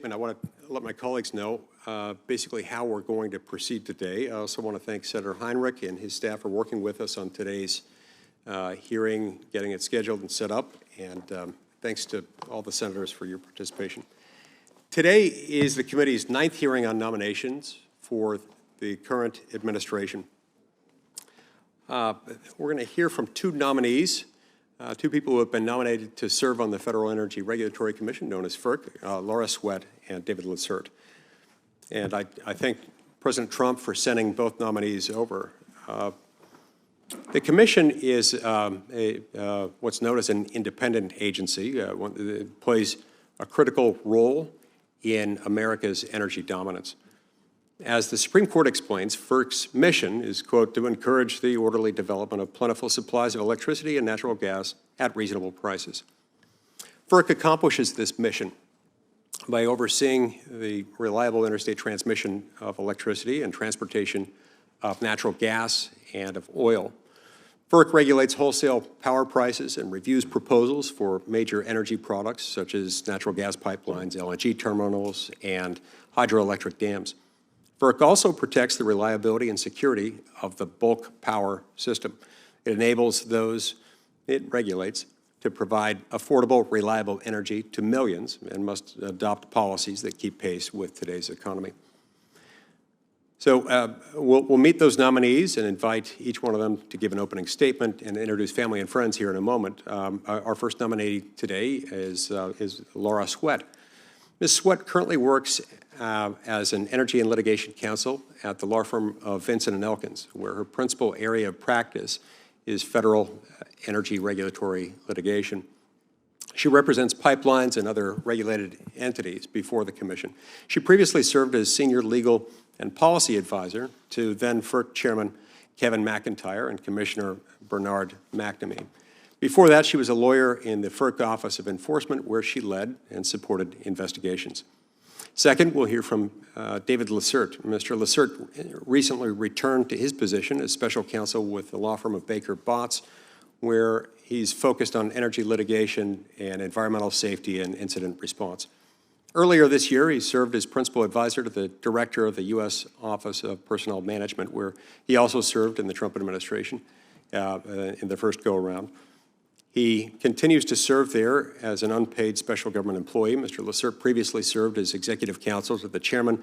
statement, I want to let my colleagues know basically how we're going to proceed today. I also want to thank Senator Heinrich and his staff for working with us on today's hearing, getting it scheduled and set up, and thanks to all the senators for your participation. Today is the committee's 9th hearing on nominations for the current administration. We're going to hear from 2 nominees, 2 people who have been nominated to serve on the Federal Energy Regulatory Commission, known as FERC, Laura Swett and David LaCerte. And I thank President Trump for sending both nominees over. The commission is what's known as an independent agency. It plays a critical role in America's energy dominance. As the Supreme Court explains, FERC's mission is, quote, to encourage the orderly development of plentiful supplies of electricity and natural gas at reasonable prices. FERC accomplishes this mission by overseeing the reliable interstate transmission of electricity and transportation of natural gas and of oil. FERC regulates wholesale power prices and reviews proposals for major energy products such as natural gas pipelines, LNG terminals, and hydroelectric dams. FERC also protects the reliability and security of the bulk power system. It enables those it regulates to provide affordable, reliable energy to millions and must adopt policies that keep pace with today's economy. So we'll meet those nominees and invite each one of them to give an opening statement and introduce family and friends here in a moment. Our first nominee today is Laura Swett. Ms. Swett currently works as an energy and litigation counsel at the law firm of Vincent & Elkins, where her principal area of practice is federal energy regulatory litigation. She represents pipelines and other regulated entities before the commission. She previously served as senior legal and policy advisor to then FERC Chairman Kevin McIntyre and Commissioner Bernard McNamee. Before that, she was a lawyer in the FERC Office of Enforcement, where she led and supported investigations. Second, we'll hear from David LaCerte. Mr. LaCerte recently returned to his position as special counsel with the law firm of Baker Botts, where he's focused on energy litigation and environmental safety and incident response. Earlier this year, he served as principal advisor to the director of the U.S. Office of Personnel Management, where he also served in the Trump administration in the first go-around. He continues to serve there as an unpaid special government employee. Mr. LaCerte previously served as executive counsel to the chairman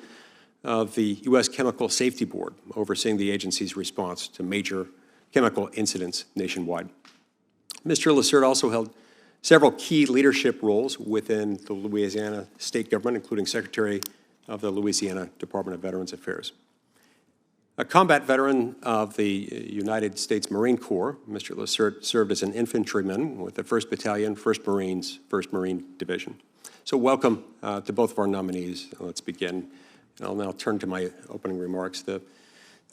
of the U.S. Chemical Safety Board, overseeing the agency's response to major chemical incidents nationwide. Mr. LaCerte also held several key leadership roles within the Louisiana state government, including Secretary of the Louisiana Department of Veterans Affairs. A combat veteran of the United States Marine Corps, Mr. LaCerte served as an infantryman with the 1st Battalion, 1st Marines, 1st Marine Division. So welcome to both of our nominees. Let's begin. And I'll now turn to my opening remarks. The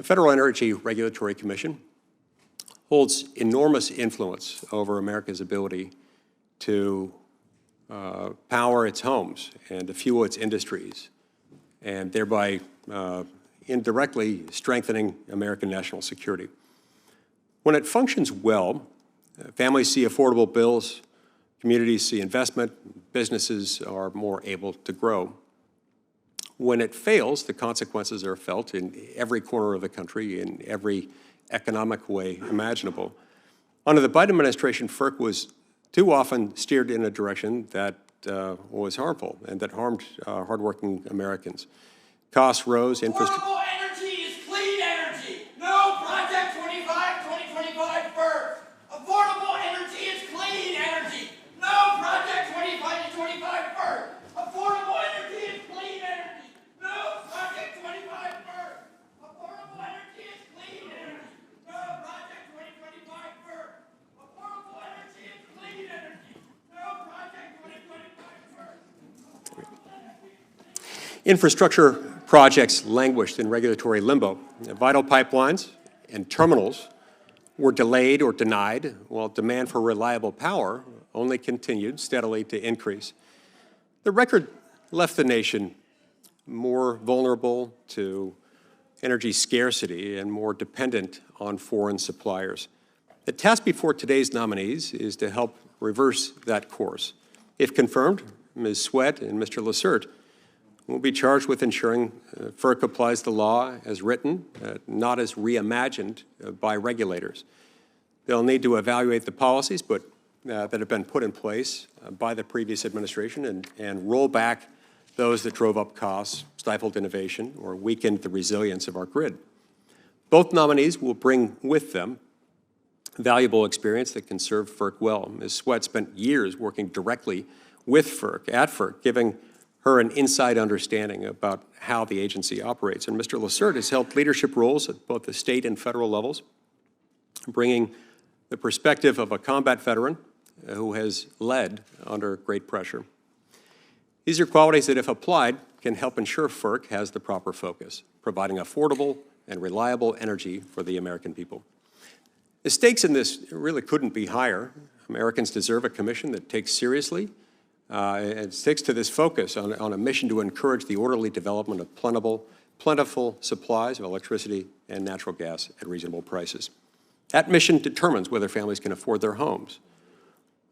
Federal Energy Regulatory Commission holds enormous influence over America's ability to power its homes and to fuel its industries, and thereby indirectly strengthening American national security. When it functions well, families see affordable bills, communities see investment, businesses are more able to grow. When it fails, the consequences are felt in every corner of the country, in every economic way imaginable. Under the Biden administration, FERC was too often steered in a direction that was harmful and that harmed hardworking Americans. Costs rose. Affordable energy is clean energy. No Project 25, 2025 FERC. Affordable energy is clean energy. No Project 25, 2025 FERC. Affordable energy is clean energy. No Project 25 FERC. Affordable energy is clean energy. No Project 2025 FERC. Affordable energy is clean energy. No Project 2025 FERC. Infrastructure projects languished in regulatory limbo. Vital pipelines and terminals were delayed or denied, while demand for reliable power only continued steadily to increase. The record left the nation more vulnerable to energy scarcity and more dependent on foreign suppliers. The task before today's nominees is to help reverse that course. If confirmed, Ms. Swett and Mr. LaCerte will be charged with ensuring FERC applies the law as written, not as reimagined by regulators. They'll need to evaluate the policies that have been put in place by the previous administration and roll back those that drove up costs, stifled innovation, or weakened the resilience of our grid. Both nominees will bring with them valuable experience that can serve FERC well. Ms. Swett spent years working directly with FERC, giving her an inside understanding about how the agency operates. And Mr. LaCerte has held leadership roles at both the state and federal levels, bringing the perspective of a combat veteran who has led under great pressure. These are qualities that, if applied, can help ensure FERC has the proper focus, providing affordable and reliable energy for the American people. The stakes in this really couldn't be higher. Americans deserve a commission that takes seriously and sticks to this focus on a mission to encourage the orderly development of plentiful supplies of electricity and natural gas at reasonable prices. That mission determines whether families can afford their homes,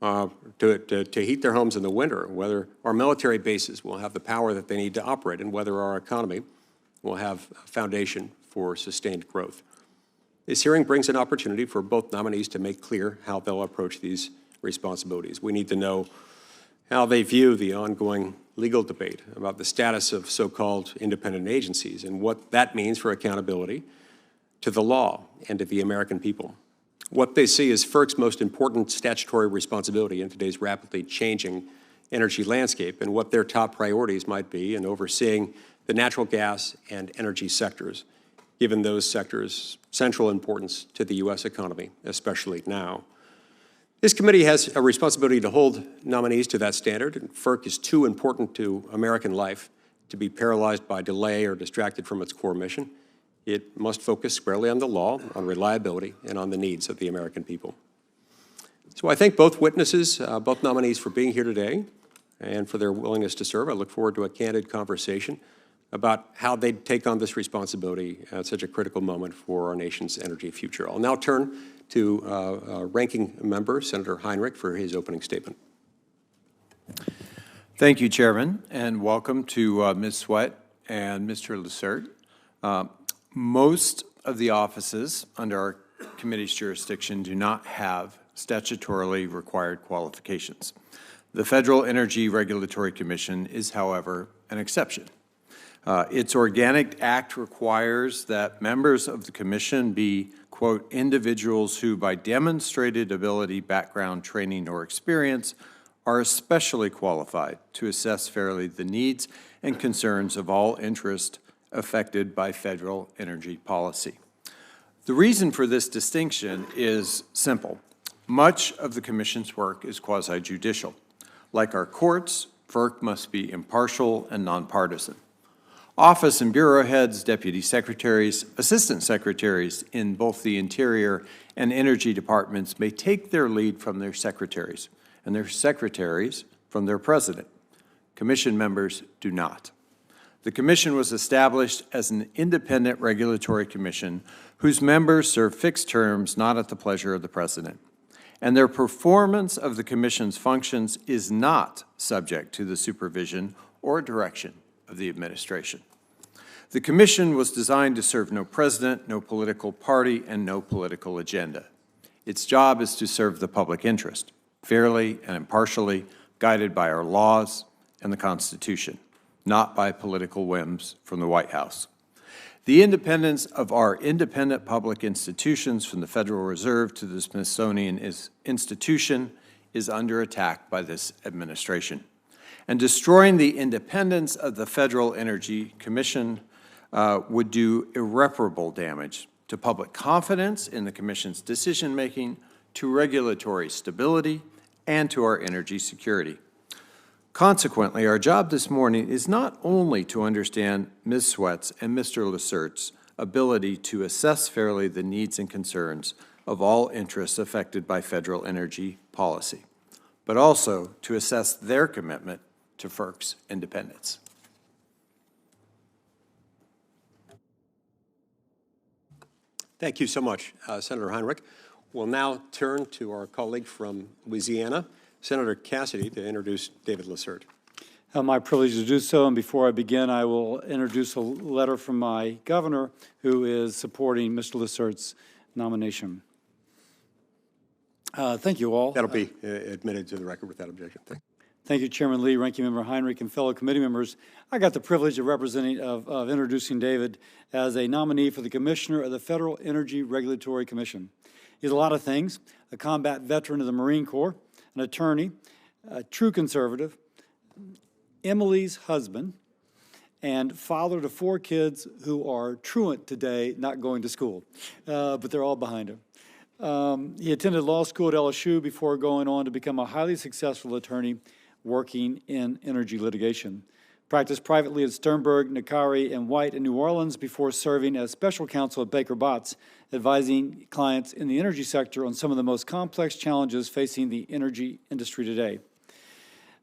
to heat their homes in the winter, whether our military bases will have the power that they need to operate, and whether our economy will have a foundation for sustained growth. This hearing brings an opportunity for both nominees to make clear how they'll approach these responsibilities. We need to know how they view the ongoing legal debate about the status of so-called independent agencies and what that means for accountability to the law and to the American people. What they see as FERC's most important statutory responsibility in today's rapidly changing energy landscape, and what their top priorities might be in overseeing the natural gas and energy sectors, given those sectors' central importance to the U.S. economy, especially now. This committee has a responsibility to hold nominees to that standard, and FERC is too important to American life to be paralyzed by delay or distracted from its core mission. It must focus squarely on the law, on reliability, and on the needs of the American people. So I thank both witnesses, both nominees, for being here today and for their willingness to serve. I look forward to a candid conversation about how they take on this responsibility at such a critical moment for our nation's energy future. I'll now turn to Ranking Member Senator Heinrich for his opening statement. Thank you, Chairman, and welcome to Ms. Swett and Mr. LaCerte. Most of the offices under our committee's jurisdiction do not have statutorily required qualifications. The Federal Energy Regulatory Commission is, however, an exception. Its Organic Act requires that members of the Commission be, quote, individuals who, by demonstrated ability, background, training, or experience, are especially qualified to assess fairly the needs and concerns of all interests affected by federal energy policy. The reason for this distinction is simple. Much of the Commission's work is quasi-judicial. Like our courts, FERC must be impartial and nonpartisan. Office and bureau heads, deputy secretaries, assistant secretaries in both the Interior and Energy departments may take their lead from their secretaries, and their secretaries from their president. Commission members do not. The Commission was established as an independent regulatory commission whose members serve fixed terms not at the pleasure of the President. And their performance of the Commission's functions is not subject to the supervision or direction of the administration. The Commission was designed to serve no president, no political party, and no political agenda. Its job is to serve the public interest, fairly and impartially, guided by our laws and the Constitution, not by political whims from the White House. The independence of our independent public institutions, from the Federal Reserve to the Smithsonian Institution, is under attack by this administration. And destroying the independence of the Federal Energy Commission would do irreparable damage to public confidence in the Commission's decision-making, to regulatory stability, and to our energy security. Consequently, our job this morning is not only to understand Ms. Swett's and Mr. LaCerte's ability to assess fairly the needs and concerns of all interests affected by federal energy policy, but also to assess their commitment to FERC's independence. Thank you so much, Senator Heinrich. We'll now turn to our colleague from Louisiana, Senator Cassidy, to introduce David LaCerte. My privilege to do so, and before I begin, I will introduce a letter from my governor who is supporting Mr. LaCerte's nomination. Thank you all. That'll be admitted to the record without objection. Thank you, Chairman Lee, Ranking Member Heinrich, and fellow committee members. I got the privilege of introducing David as a nominee for the Commissioner of the Federal Energy Regulatory Commission. He's a lot of things: a combat veteran of the Marine Corps, an attorney, a true conservative, Emily's husband, and father to 4 kids who are truant today, not going to school, but they're all behind him. He attended law school at LSU before going on to become a highly successful attorney working in energy litigation. Practiced privately at Sternberg, Nakari, and White in New Orleans before serving as special counsel at Baker Botts, advising clients in the energy sector on some of the most complex challenges facing the energy industry today.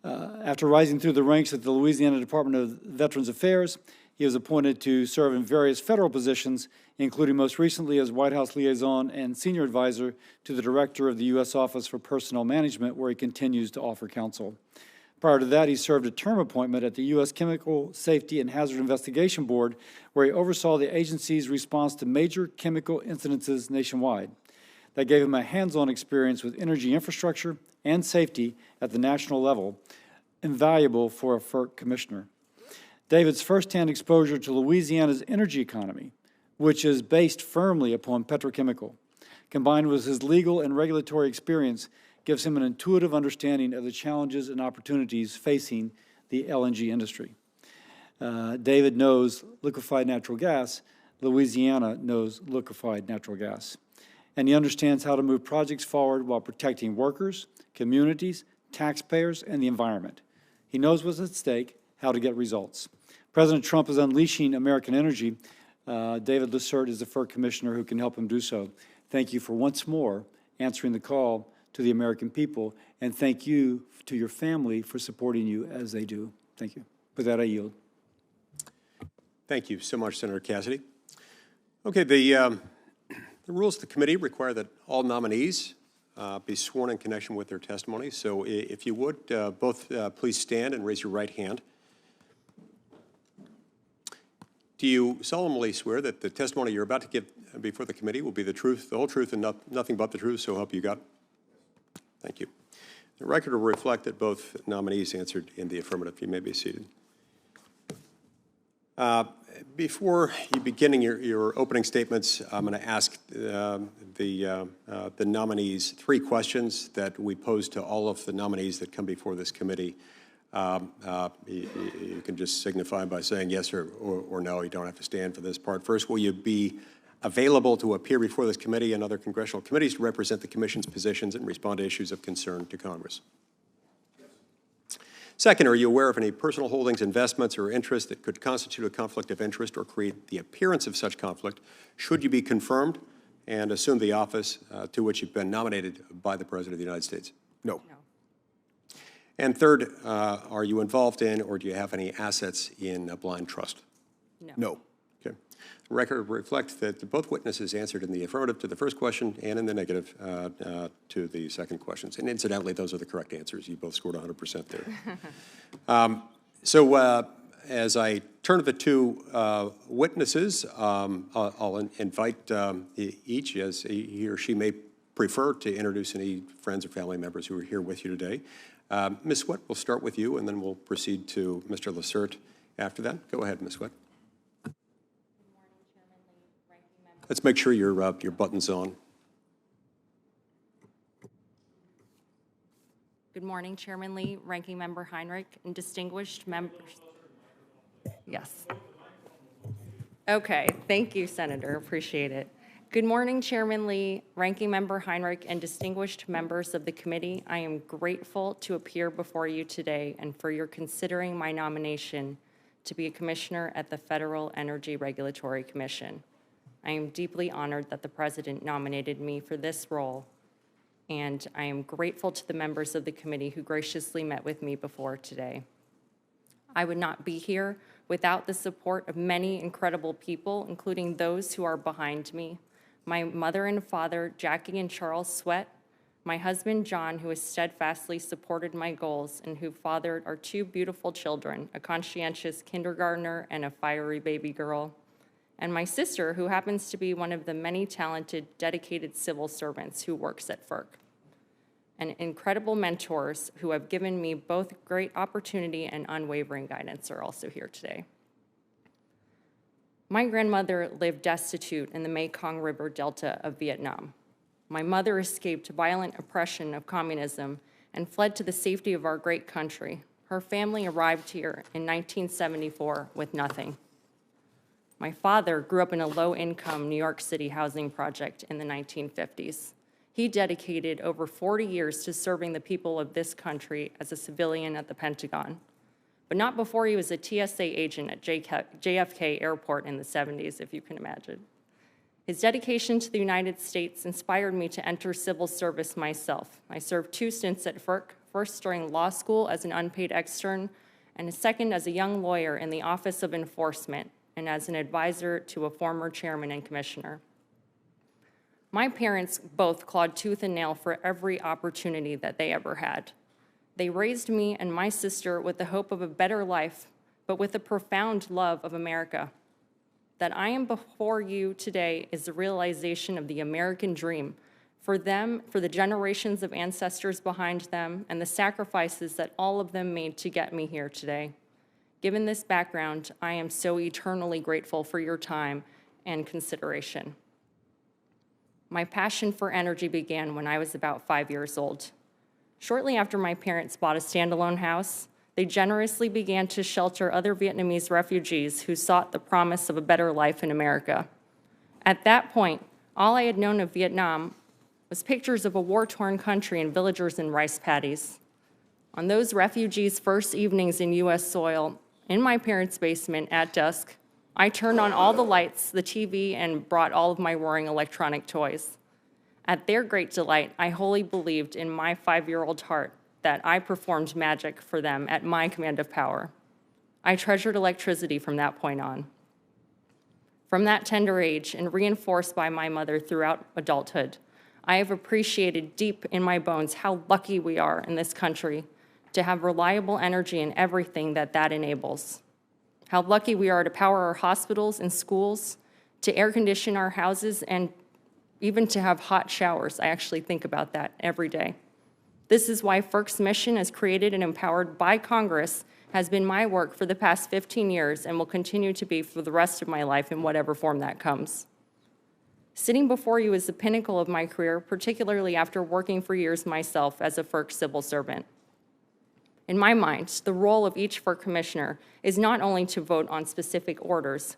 After rising through the ranks at the Louisiana Department of Veterans Affairs, he was appointed to serve in various federal positions, including most recently as White House liaison and senior advisor to the director of the U.S. Office for Personnel Management, where he continues to offer counsel. Prior to that, he served a term appointment at the U.S. Chemical Safety and Hazard Investigation Board, where he oversaw the agency's response to major chemical incidences nationwide. That gave him a hands-on experience with energy infrastructure and safety at the national level, invaluable for a FERC commissioner. David's firsthand exposure to Louisiana's energy economy, which is based firmly upon petrochemical, combined with his legal and regulatory experience, gives him an intuitive understanding of the challenges and opportunities facing the LNG industry. David knows liquefied natural gas. Louisiana knows liquefied natural gas. And he understands how to move projects forward while protecting workers, communities, taxpayers, and the environment. He knows what's at stake, how to get results. President Trump is unleashing American energy. David LaCerte is the FERC commissioner who can help him do so. Thank you for once more answering the call to the American people, and thank you to your family for supporting you as they do. Thank you. With that, I yield. Thank you so much, Senator Cassidy. Okay, the rules of the committee require that all nominees be sworn in connection with their testimony. So if you would, both please stand and raise your right hand. Do you solemnly swear that the testimony you're about to give before the committee will be the truth, the whole truth, and nothing but the truth, so help you God? Thank you. The record will reflect that both nominees answered in the affirmative. You may be seated. Before you begin your opening statements, I'm going to ask the nominees 3 questions that we pose to all of the nominees that come before this committee. You can just signify by saying yes or no. You don't have to stand for this part. First, will you be available to appear before this committee and other congressional committees to represent the Commission's positions and respond to issues of concern to Congress? Second, are you aware of any personal holdings, investments, or interests that could constitute a conflict of interest or create the appearance of such conflict should you be confirmed and assume the office to which you've been nominated by the President of the United States? No. And third, are you involved in or do you have any assets in a blind trust? No. Okay. The record reflects that both witnesses answered in the affirmative to the first question and in the negative to the second questions. And incidentally, those are the correct answers. You both scored 100% there. So as I turn to the 2 witnesses, I'll invite each, as he or she may prefer, to introduce any friends or family members who are here with you today. Ms. Swett, we'll start with you, and then we'll proceed to Mr. LaCerte after that. Go ahead, Ms. Swett. Let's make sure your button's on. Good morning, Chairman Lee, Ranking Member Heinrich, and distinguished members. Yes. Okay, thank you, Senator. Appreciate it. Good morning, Chairman Lee, Ranking Member Heinrich, and distinguished members of the committee. I am grateful to appear before you today and for your considering my nomination to be a commissioner at the Federal Energy Regulatory Commission. I am deeply honored that the President nominated me for this role, and I am grateful to the members of the committee who graciously met with me before today. I would not be here without the support of many incredible people, including those who are behind me. My mother and father, Jackie and Charles Swett, my husband, John, who has steadfastly supported my goals and who fathered our two beautiful children, a conscientious kindergartner and a fiery baby girl, and my sister, who happens to be one of the many talented, dedicated civil servants who works at FERC, and incredible mentors who have given me both great opportunity and unwavering guidance are also here today. My grandmother lived destitute in the Mekong River Delta of Vietnam. My mother escaped violent oppression of communism and fled to the safety of our great country. Her family arrived here in 1974 with nothing. My father grew up in a low-income New York City housing project in the 1950s. He dedicated over 40 years to serving the people of this country as a civilian at the Pentagon, but not before he was a TSA agent at JFK Airport in the 70s, if you can imagine. His dedication to the United States inspired me to enter civil service myself. I served 2 stints at FERC, first during law school as an unpaid extern, and a second as a young lawyer in the Office of Enforcement and as an advisor to a former chairman and commissioner. My parents both clawed tooth and nail for every opportunity that they ever had. They raised me and my sister with the hope of a better life, but with a profound love of America. That I am before you today is the realization of the American dream for them, for the generations of ancestors behind them, and the sacrifices that all of them made to get me here today. Given this background, I am so eternally grateful for your time and consideration. My passion for energy began when I was about 5 years old. Shortly after my parents bought a standalone house, they generously began to shelter other Vietnamese refugees who sought the promise of a better life in America. At that point, all I had known of Vietnam was pictures of a war-torn country and villagers in rice paddies. On those refugees' first evenings in U.S. soil, in my parents' basement at dusk, I turned on all the lights, the TV, and brought all of my roaring electronic toys. At their great delight, I wholly believed in my 5-year-old heart that I performed magic for them at my command of power. I treasured electricity from that point on. From that tender age, and reinforced by my mother throughout adulthood, I have appreciated deep in my bones how lucky we are in this country to have reliable energy in everything that enables. How lucky we are to power our hospitals and schools, to air condition our houses, and even to have hot showers. I actually think about that every day. This is why FERC's mission, as created and empowered by Congress, has been my work for the past 15 years and will continue to be for the rest of my life in whatever form that comes. Sitting before you is the pinnacle of my career, particularly after working for years myself as a FERC civil servant. In my mind, the role of each FERC commissioner is not only to vote on specific orders,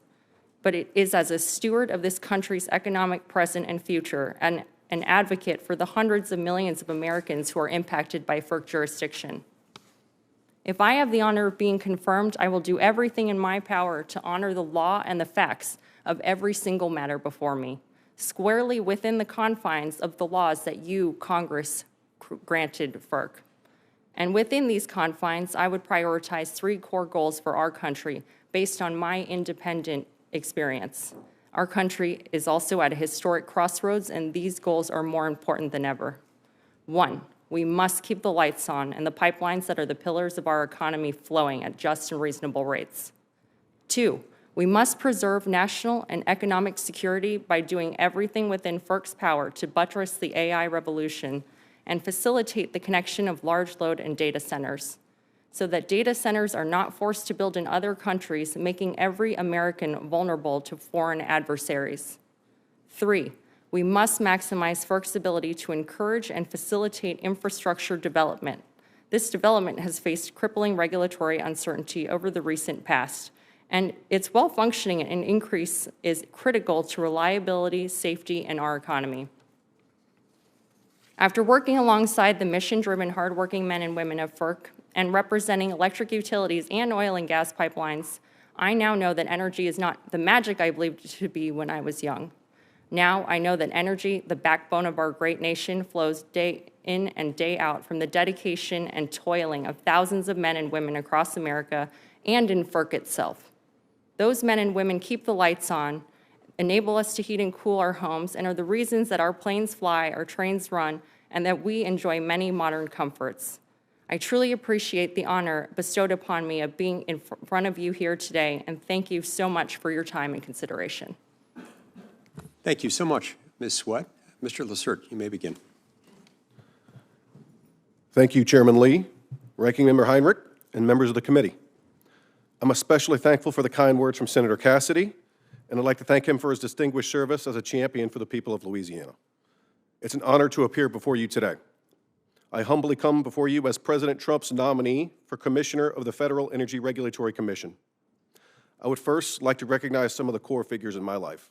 but it is as a steward of this country's economic present and future and an advocate for the hundreds of millions of Americans who are impacted by FERC jurisdiction. If I have the honor of being confirmed, I will do everything in my power to honor the law and the facts of every single matter before me, squarely within the confines of the laws that you, Congress, granted FERC. And within these confines, I would prioritize 3 core goals for our country based on my independent experience. Our country is also at a historic crossroads, and these goals are more important than ever. 1, we must keep the lights on and the pipelines that are the pillars of our economy flowing at just and reasonable rates. 2, we must preserve national and economic security by doing everything within FERC's power to buttress the AI revolution and facilitate the connection of large load and data centers, so that data centers are not forced to build in other countries, making every American vulnerable to foreign adversaries. 3, we must maximize FERC's ability to encourage and facilitate infrastructure development. This development has faced crippling regulatory uncertainty over the recent past, and its well-functioning and increase is critical to reliability, safety, and our economy. After working alongside the mission-driven, hardworking men and women of FERC and representing electric utilities and oil and gas pipelines, I now know that energy is not the magic I believed it to be when I was young. Now I know that energy, the backbone of our great nation, flows day in and day out from the dedication and toiling of thousands of men and women across America and in FERC itself. Those men and women keep the lights on, enable us to heat and cool our homes, and are the reasons that our planes fly, our trains run, and that we enjoy many modern comforts. I truly appreciate the honor bestowed upon me of being in front of you here today, and thank you so much for your time and consideration. Thank you so much, Ms. Swett. Mr. LaCerte, you may begin. Thank you, Chairman Lee, Ranking Member Heinrich, and members of the committee. I'm especially thankful for the kind words from Senator Cassidy, and I'd like to thank him for his distinguished service as a champion for the people of Louisiana. It's an honor to appear before you today. I humbly come before you as President Trump's nominee for Commissioner of the Federal Energy Regulatory Commission. I would first like to recognize some of the core figures in my life.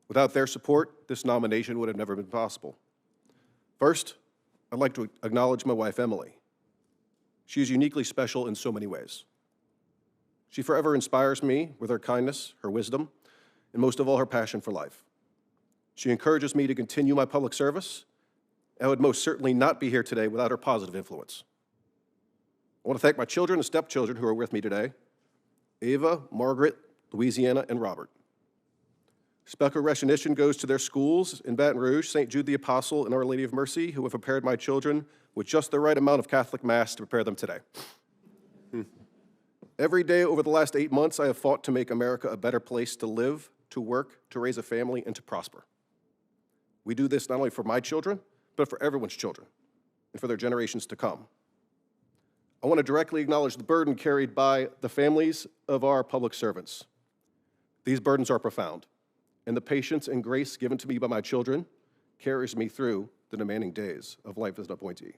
Without their support, this nomination would have never been possible. First, I'd like to acknowledge my wife, Emily. She is uniquely special in so many ways. She forever inspires me with her kindness, her wisdom, and most of all, her passion for life. She encourages me to continue my public service. I would most certainly not be here today without her positive influence. I want to thank my children and stepchildren who are with me today, Ava, Margaret, Louisiana, and Robert. Special recognition goes to their schools in Baton Rouge, St. Jude the Apostle, and Our Lady of Mercy, who have prepared my children with just the right amount of Catholic Mass to prepare them today. Every day over the last 8 months, I have fought to make America a better place to live, to work, to raise a family, and to prosper. We do this not only for my children, but for everyone's children and for their generations to come. I want to directly acknowledge the burden carried by the families of our public servants. These burdens are profound, and the patience and grace given to me by my children carries me through the demanding days of life as an appointee.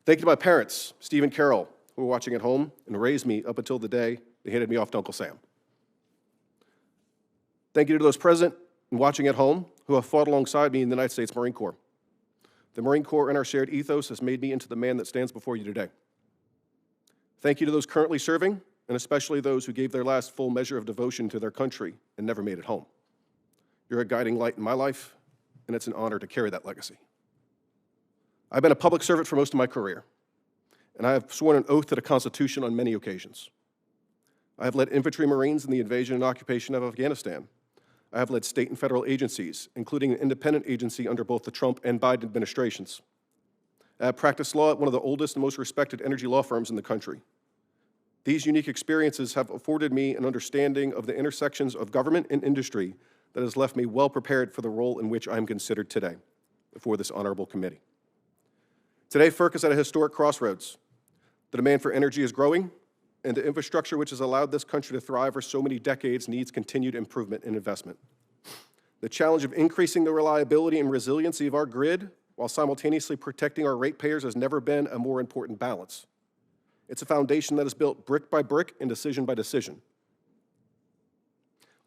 Thank you to my parents, Steve and Carol, who were watching at home and raised me up until the day they handed me off to Uncle Sam. Thank you to those present and watching at home who have fought alongside me in the United States Marine Corps. The Marine Corps and our shared ethos has made me into the man that stands before you today. Thank you to those currently serving, and especially those who gave their last full measure of devotion to their country and never made it home. You're a guiding light in my life, and it's an honor to carry that legacy. I've been a public servant for most of my career, and I have sworn an oath to the Constitution on many occasions. I have led infantry Marines in the invasion and occupation of Afghanistan. I have led state and federal agencies, including an independent agency under both the Trump and Biden administrations. I have practiced law at one of the oldest and most respected energy law firms in the country. These unique experiences have afforded me an understanding of the intersections of government and industry that has left me well prepared for the role in which I am considered today before this honorable committee. Today, FERC is at a historic crossroads. The demand for energy is growing, and the infrastructure which has allowed this country to thrive for so many decades needs continued improvement and investment. The challenge of increasing the reliability and resiliency of our grid while simultaneously protecting our ratepayers has never been a more important balance. It's a foundation that is built brick by brick and decision by decision.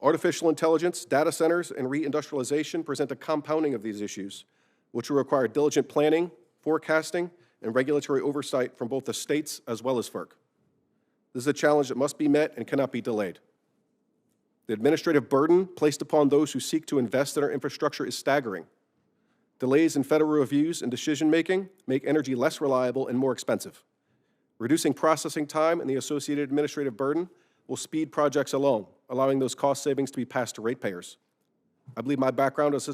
Artificial intelligence, data centers, and reindustrialization present a compounding of these issues, which will require diligent planning, forecasting, and regulatory oversight from both the states as well as FERC. This is a challenge that must be met and cannot be delayed. The administrative burden placed upon those who seek to invest in our infrastructure is staggering. Delays in federal reviews and decision-making make energy less reliable and more expensive. Reducing processing time and the associated administrative burden will speed projects along, allowing those cost savings to be passed to ratepayers. I believe my background as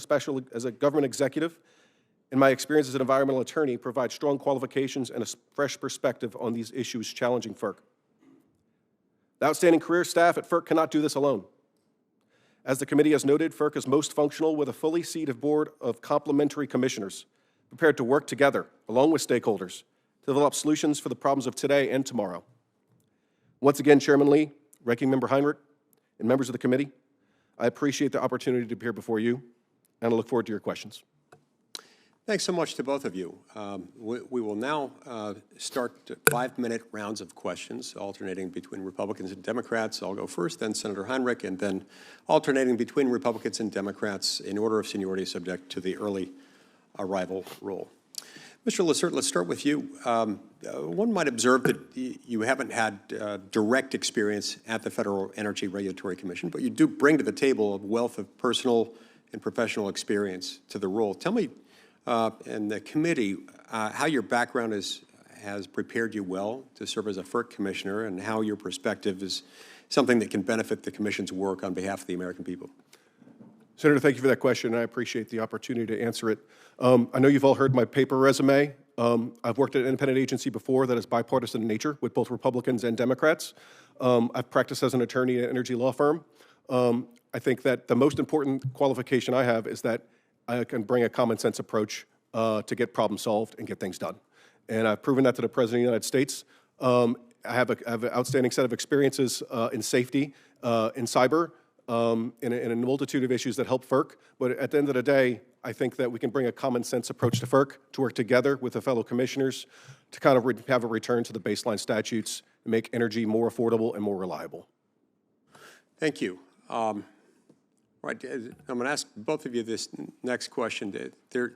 a government executive and my experience as an environmental attorney provide strong qualifications and a fresh perspective on these issues challenging FERC. The outstanding career staff at FERC cannot do this alone. As the committee has noted, FERC is most functional with a fully seated board of complementary commissioners prepared to work together, along with stakeholders, to develop solutions for the problems of today and tomorrow. Once again, Chairman Lee, Ranking Member Heinrich, and members of the committee, I appreciate the opportunity to appear before you, and I look forward to your questions. Thanks so much to both of you. We will now start 5-minute rounds of questions, alternating between Republicans and Democrats. I'll go first, then Senator Heinrich, and then alternating between Republicans and Democrats in order of seniority subject to the early arrival rule. Mr. LaCerte, let's start with you. One might observe that you haven't had direct experience at the Federal Energy Regulatory Commission, but you do bring to the table a wealth of personal and professional experience to the role. Tell me, and the committee, how your background has prepared you well to serve as a FERC commissioner, and how your perspective is something that can benefit the commission's work on behalf of the American people. Senator, thank you for that question, and I appreciate the opportunity to answer it. I know you've all heard my paper resume. I've worked at an independent agency before that is bipartisan in nature with both Republicans and Democrats. I've practiced as an attorney at an energy law firm. I think that the most important qualification I have is that I can bring a common sense approach to get problems solved and get things done. And I've proven that to the President of the United States. I have an outstanding set of experiences in safety, in cyber, in a multitude of issues that help FERC. But at the end of the day, I think that we can bring a common sense approach to FERC to work together with the fellow commissioners to kind of have a return to the baseline statutes and make energy more affordable and more reliable. Thank you. Right, I'm going to ask both of you this next question. There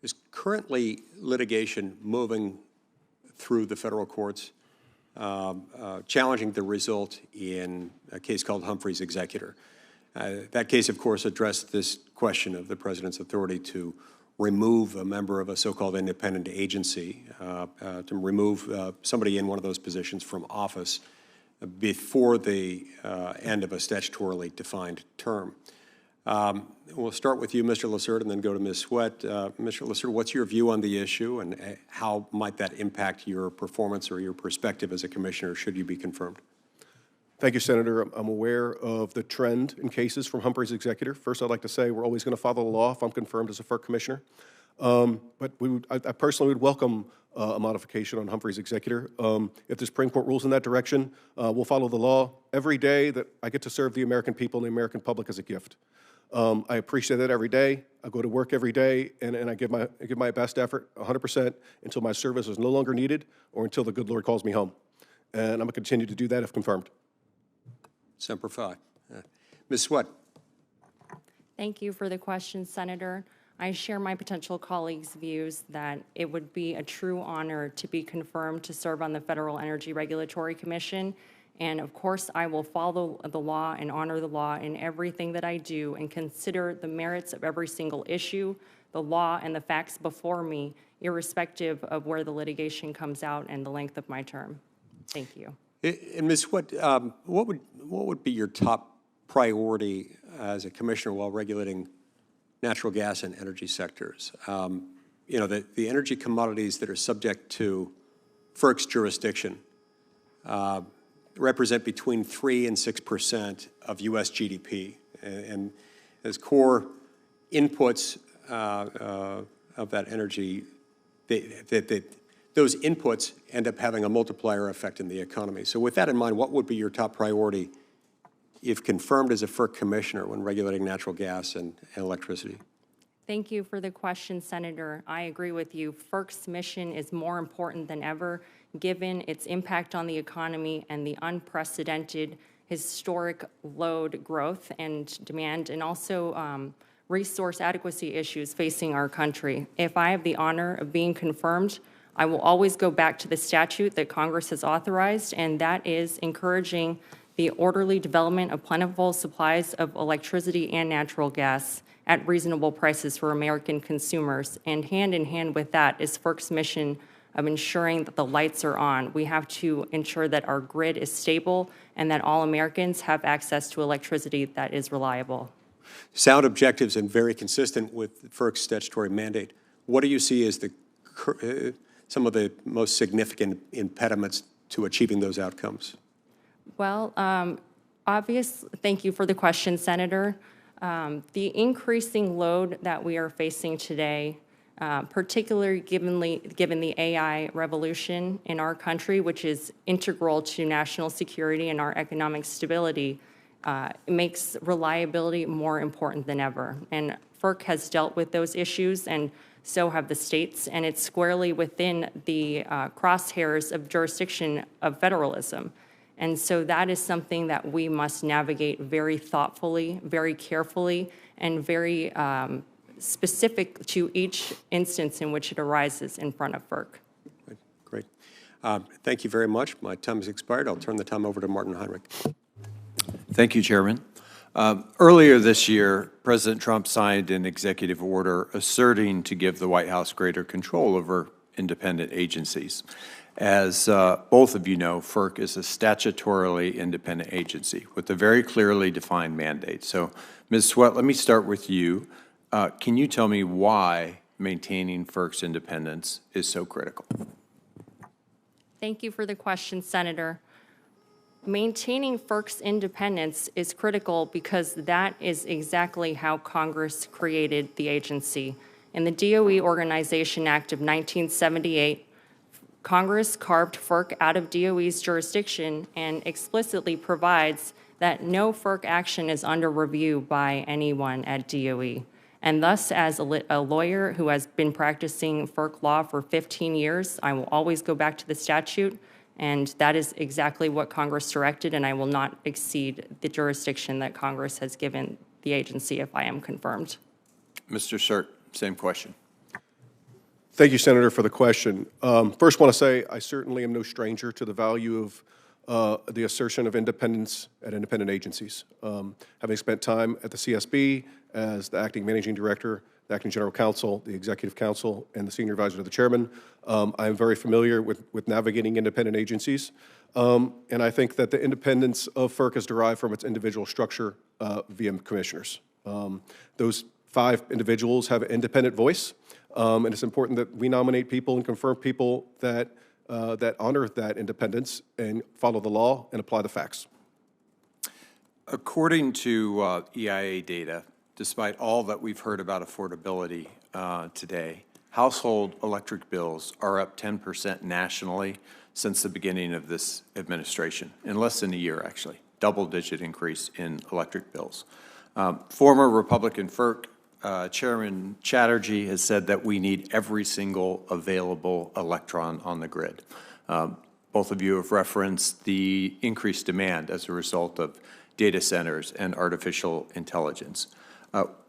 is currently litigation moving through the federal courts challenging the result in a case called Humphrey's Executor. That case, of course, addressed this question of the president's authority to remove a member of a so-called independent agency, to remove somebody in one of those positions from office before the end of a statutorily defined term. We'll start with you, Mr. LaCerte, and then go to Ms. Swett. Mr. LaCerte, what's your view on the issue, and how might that impact your performance or your perspective as a commissioner should you be confirmed? Thank you, Senator. I'm aware of the trend in cases from Humphrey's Executor. First, I'd like to say we're always going to follow the law if I'm confirmed as a FERC commissioner. But I personally would welcome a modification on Humphrey's Executor. If the Supreme Court rules in that direction, we'll follow the law. Every day that I get to serve the American people and the American public as a gift. I appreciate that every day. I go to work every day, and I give my best effort, 100%, until my service is no longer needed or until the good Lord calls me home. And I'm going to continue to do that if confirmed. Semper Fi. Ms. Swett. Thank you for the question, Senator. I share my potential colleagues' views that it would be a true honor to be confirmed to serve on the Federal Energy Regulatory Commission. And of course, I will follow the law and honor the law in everything that I do and consider the merits of every single issue, the law, and the facts before me, irrespective of where the litigation comes out and the length of my term. Thank you. And Ms. Swett, what would be your top priority as a commissioner while regulating natural gas and energy sectors? You know, the energy commodities that are subject to FERC's jurisdiction represent between 3% and 6% of U.S. GDP, and as core inputs of that energy, those inputs end up having a multiplier effect in the economy. So with that in mind, what would be your top priority if confirmed as a FERC commissioner when regulating natural gas and electricity? Thank you for the question, Senator. I agree with you. FERC's mission is more important than ever, given its impact on the economy and the unprecedented historic load growth and demand, and also resource adequacy issues facing our country. If I have the honor of being confirmed, I will always go back to the statute that Congress has authorized, and that is encouraging the orderly development of plentiful supplies of electricity and natural gas at reasonable prices for American consumers. And hand in hand with that is FERC's mission of ensuring that the lights are on. We have to ensure that our grid is stable and that all Americans have access to electricity that is reliable. Sound objectives and very consistent with FERC's statutory mandate. What do you see as some of the most significant impediments to achieving those outcomes? Well, thank you for the question, Senator. The increasing load that we are facing today, particularly given the AI revolution in our country, which is integral to national security and our economic stability, makes reliability more important than ever. And FERC has dealt with those issues, and so have the states, and it's squarely within the crosshairs of jurisdiction of federalism. And so that is something that we must navigate very thoughtfully, very carefully, and very specific to each instance in which it arises in front of FERC. Great. Thank you very much. My time has expired. I'll turn the time over to Martin Heinrich. Thank you, Chairman. Earlier this year, President Trump signed an executive order asserting to give the White House greater control over independent agencies. As both of you know, FERC is a statutorily independent agency with a very clearly defined mandate. So, Ms. Swett, let me start with you. Can you tell me why maintaining FERC's independence is so critical? Thank you for the question, Senator. Maintaining FERC's independence is critical because that is exactly how Congress created the agency. In the DOE Organization Act of 1978, Congress carved FERC out of DOE's jurisdiction and explicitly provides that no FERC action is under review by anyone at DOE. And thus, as a lawyer who has been practicing FERC law for 15 years, I will always go back to the statute, and that is exactly what Congress directed, and I will not exceed the jurisdiction that Congress has given the agency if I am confirmed. Mr. Cert, same question. Thank you, Senator, for the question. First, want to say I certainly am no stranger to the value of the assertion of independence at independent agencies. Having spent time at the CSB as the acting managing director, the acting general counsel, the executive counsel, and the senior advisor to the chairman, I am very familiar with navigating independent agencies. And I think that the independence of FERC is derived from its individual structure via commissioners. Those 5 individuals have an independent voice. And it's important that we nominate people and confirm people that honor that independence and follow the law and apply the facts. According to EIA data, despite all that we've heard about affordability today, household electric bills are up 10% nationally since the beginning of this administration, in less than a year, actually. Double-digit increase in electric bills. Former Republican FERC Chairman Chatterjee has said that we need every single available electron on the grid. Both of you have referenced the increased demand as a result of data centers and artificial intelligence.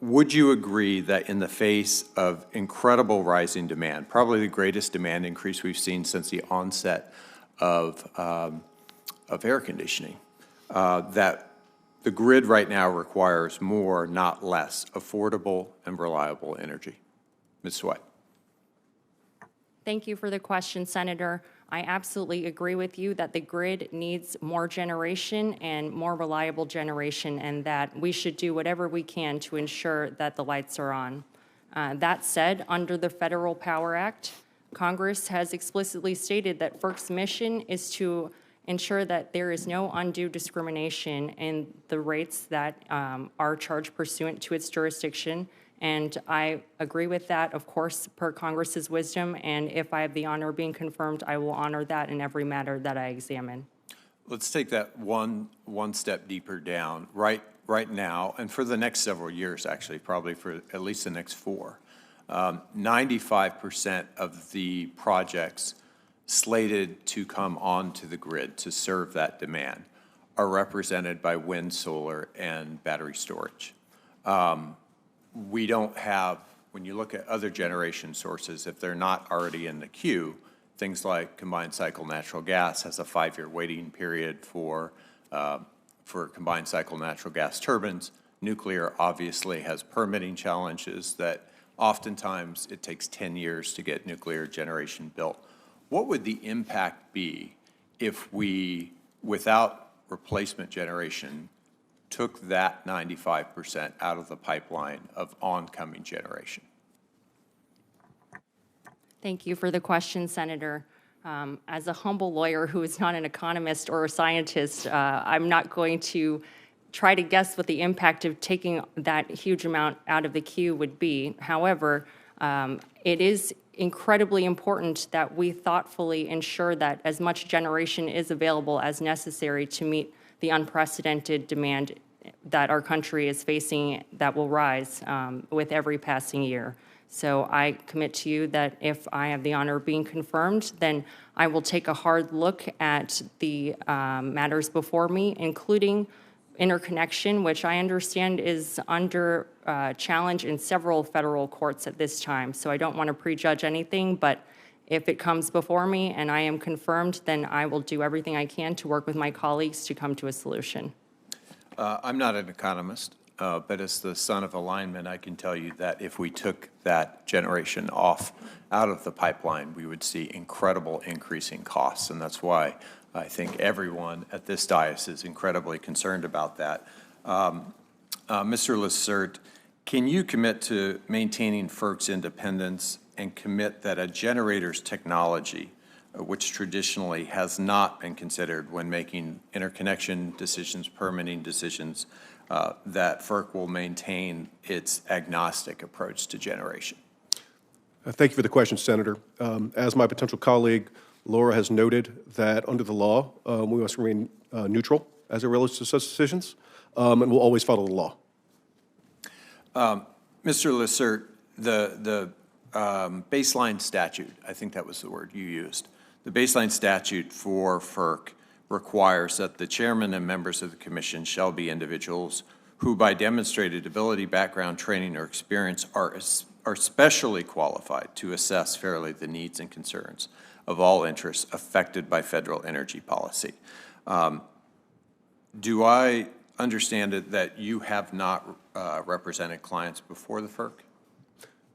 Would you agree that in the face of incredible rising demand, probably the greatest demand increase we've seen since the onset of air conditioning, that the grid right now requires more, not less, affordable and reliable energy? Ms. Swett. Thank you for the question, Senator. I absolutely agree with you that the grid needs more generation and more reliable generation, and that we should do whatever we can to ensure that the lights are on. That said, under the Federal Power Act, Congress has explicitly stated that FERC's mission is to ensure that there is no undue discrimination in the rates that are charged pursuant to its jurisdiction. And I agree with that, of course, per Congress's wisdom. And if I have the honor of being confirmed, I will honor that in every matter that I examine. Let's take that one step deeper down. Right now, and for the next several years, actually, probably for at least the next 4, 95% of the projects slated to come onto the grid to serve that demand are represented by wind, solar, and battery storage. We don't have, when you look at other generation sources, if they're not already in the queue, things like combined cycle natural gas has a 5-year waiting period for combined cycle natural gas turbines. Nuclear obviously has permitting challenges that oftentimes it takes 10 years to get nuclear generation built. What would the impact be if we, without replacement generation, took that 95% out of the pipeline of oncoming generation? Thank you for the question, Senator. As a humble lawyer who is not an economist or a scientist, I'm not going to try to guess what the impact of taking that huge amount out of the queue would be. However, it is incredibly important that we thoughtfully ensure that as much generation is available as necessary to meet the unprecedented demand that our country is facing that will rise with every passing year. So I commit to you that if I have the honor of being confirmed, then I will take a hard look at the matters before me, including interconnection, which I understand is under challenge in several federal courts at this time. So I don't want to prejudge anything, but if it comes before me and I am confirmed, then I will do everything I can to work with my colleagues to come to a solution. I'm not an economist, but as the son of a lineman, I can tell you that if we took that generation out of the pipeline, we would see incredible increasing costs, and that's why I think everyone at this dais is incredibly concerned about that. Mr. LaCerte, can you commit to maintaining FERC's independence and commit that a generator's technology, which traditionally has not been considered when making interconnection decisions, permitting decisions, that FERC will maintain its agnostic approach to generation? Thank you for the question, Senator. As my potential colleague Laura has noted, that under the law, we must remain neutral as it relates to such decisions, and we'll always follow the law. Mr. LaCerte, the baseline statute, I think that was the word you used, the baseline statute for FERC requires that the chairman and members of the commission shall be individuals who, by demonstrated ability, background, training, or experience, are specially qualified to assess fairly the needs and concerns of all interests affected by federal energy policy. Do I understand it that you have not represented clients before the FERC?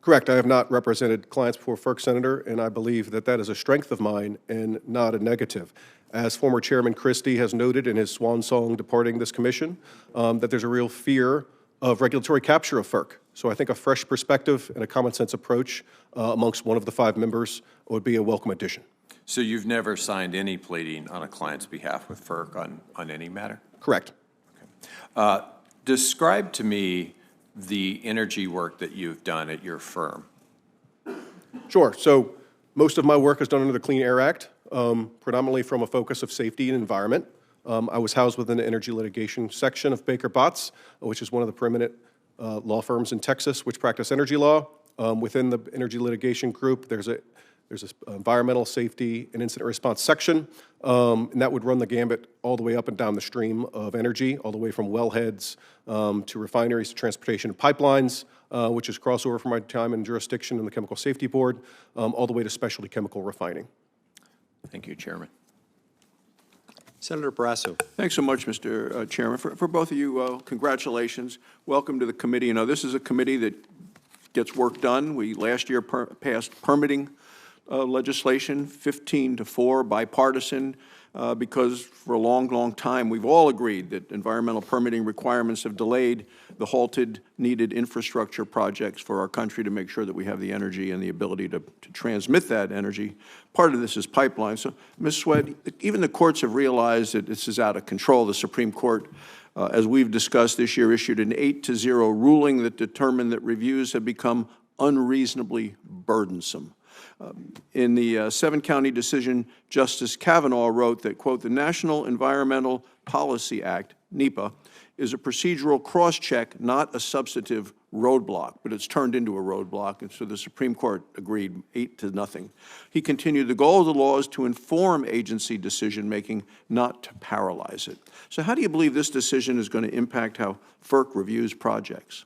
Correct. I have not represented clients before FERC, Senator, and I believe that that is a strength of mine and not a negative. As former Chairman Christie has noted in his swan song departing this commission, that there's a real fear of regulatory capture of FERC. So I think a fresh perspective and a common sense approach amongst one of the 5 members would be a welcome addition. So you've never signed any pleading on a client's behalf with FERC on any matter? Correct. Okay. Describe to me the energy work that you've done at your firm. Sure. So most of my work is done under the Clean Air Act, predominantly from a focus of safety and environment. I was housed within the energy litigation section of Baker Botts, which is one of the preeminent law firms in Texas which practice energy law. Within the energy litigation group, there's a environmental safety and incident response section, and that would run the gambit all the way up and down the stream of energy, all the way from wellheads to refineries to transportation and pipelines, which is crossover from my time in jurisdiction in the Chemical Safety Board, all the way to specialty chemical refining. Thank you, Chairman. Senator Barrasso. Thanks so much, Mr. Chairman. For both of you, congratulations. Welcome to the committee. You know, this is a committee that gets work done. We last year passed permitting legislation, 15-4, bipartisan, because for a long, long time we've all agreed that environmental permitting requirements have delayed the halted needed infrastructure projects for our country to make sure that we have the energy and the ability to transmit that energy. Part of this is pipeline. So, Ms. Swett, even the courts have realized that this is out of control. The Supreme Court, as we've discussed this year, issued an 8-0 ruling that determined that reviews have become unreasonably burdensome. In the 7-county decision, Justice Kavanaugh wrote that, quote, the National Environmental Policy Act, NEPA, is a procedural cross-check, not a substantive roadblock, but it's turned into a roadblock, and so the Supreme Court agreed 8-0. He continued, the goal of the law is to inform agency decision-making, not to paralyze it. So how do you believe this decision is going to impact how FERC reviews projects?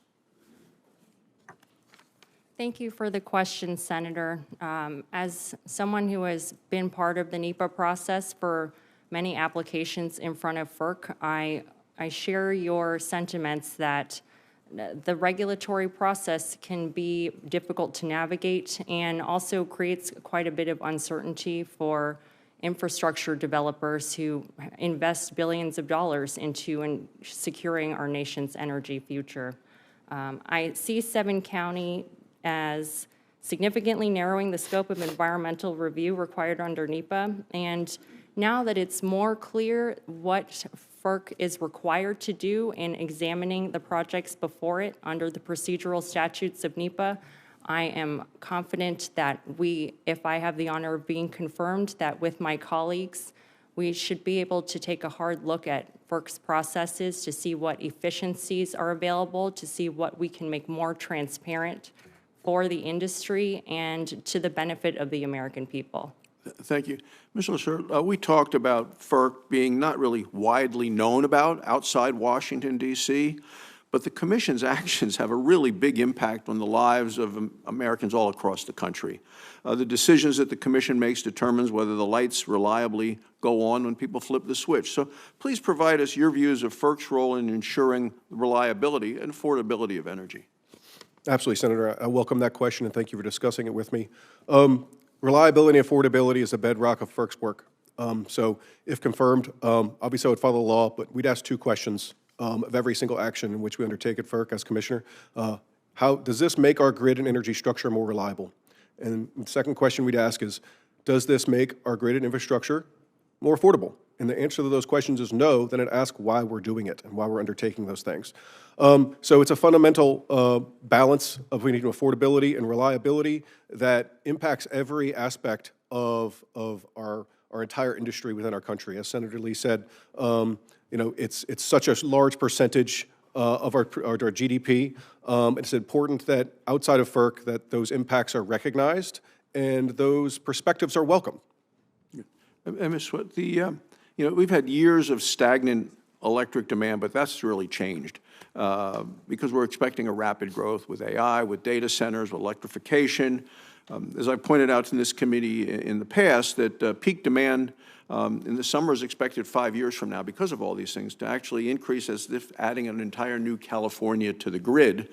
Thank you for the question, Senator. As someone who has been part of the NEPA process for many applications in front of FERC, I share your sentiments that the regulatory process can be difficult to navigate and also creates quite a bit of uncertainty for infrastructure developers who invest billions of dollars into securing our nation's energy future. I see 7-county as significantly narrowing the scope of environmental review required under NEPA. And now that it's more clear what FERC is required to do in examining the projects before it under the procedural statutes of NEPA, I am confident that if I have the honor of being confirmed, that with my colleagues, we should be able to take a hard look at FERC's processes to see what efficiencies are available, to see what we can make more transparent for the industry and to the benefit of the American people. Thank you. Mr. LaCerte, we talked about FERC being not really widely known about outside Washington, D.C., but the Commission's actions have a really big impact on the lives of Americans all across the country. The decisions that the Commission makes determines whether the lights reliably go on when people flip the switch. So please provide us your views of FERC's role in ensuring the reliability and affordability of energy. Absolutely, Senator. I welcome that question, and thank you for discussing it with me. Reliability and affordability is a bedrock of FERC's work. So if confirmed, obviously I would follow the law, but we'd ask two questions of every single action in which we undertake at FERC as Commissioner. How does this make our grid and energy structure more reliable? And the second question we'd ask is, does this make our grid and infrastructure more affordable? And the answer to those questions is no, then I'd ask why we're doing it and why we're undertaking those things. So it's a fundamental balance of we need affordability and reliability that impacts every aspect of our entire industry within our country. As Senator Lee said, it's such a large percentage of our GDP. It's important that outside of FERC that those impacts are recognized and those perspectives are welcome. And Ms. Swett, we've had years of stagnant electric demand, but that's really changed because we're expecting a rapid growth with AI, with data centers, with electrification. As I pointed out in this committee in the past, that peak demand in the summer is expected 5 years from now because of all these things to actually increase as if adding an entire new California to the grid,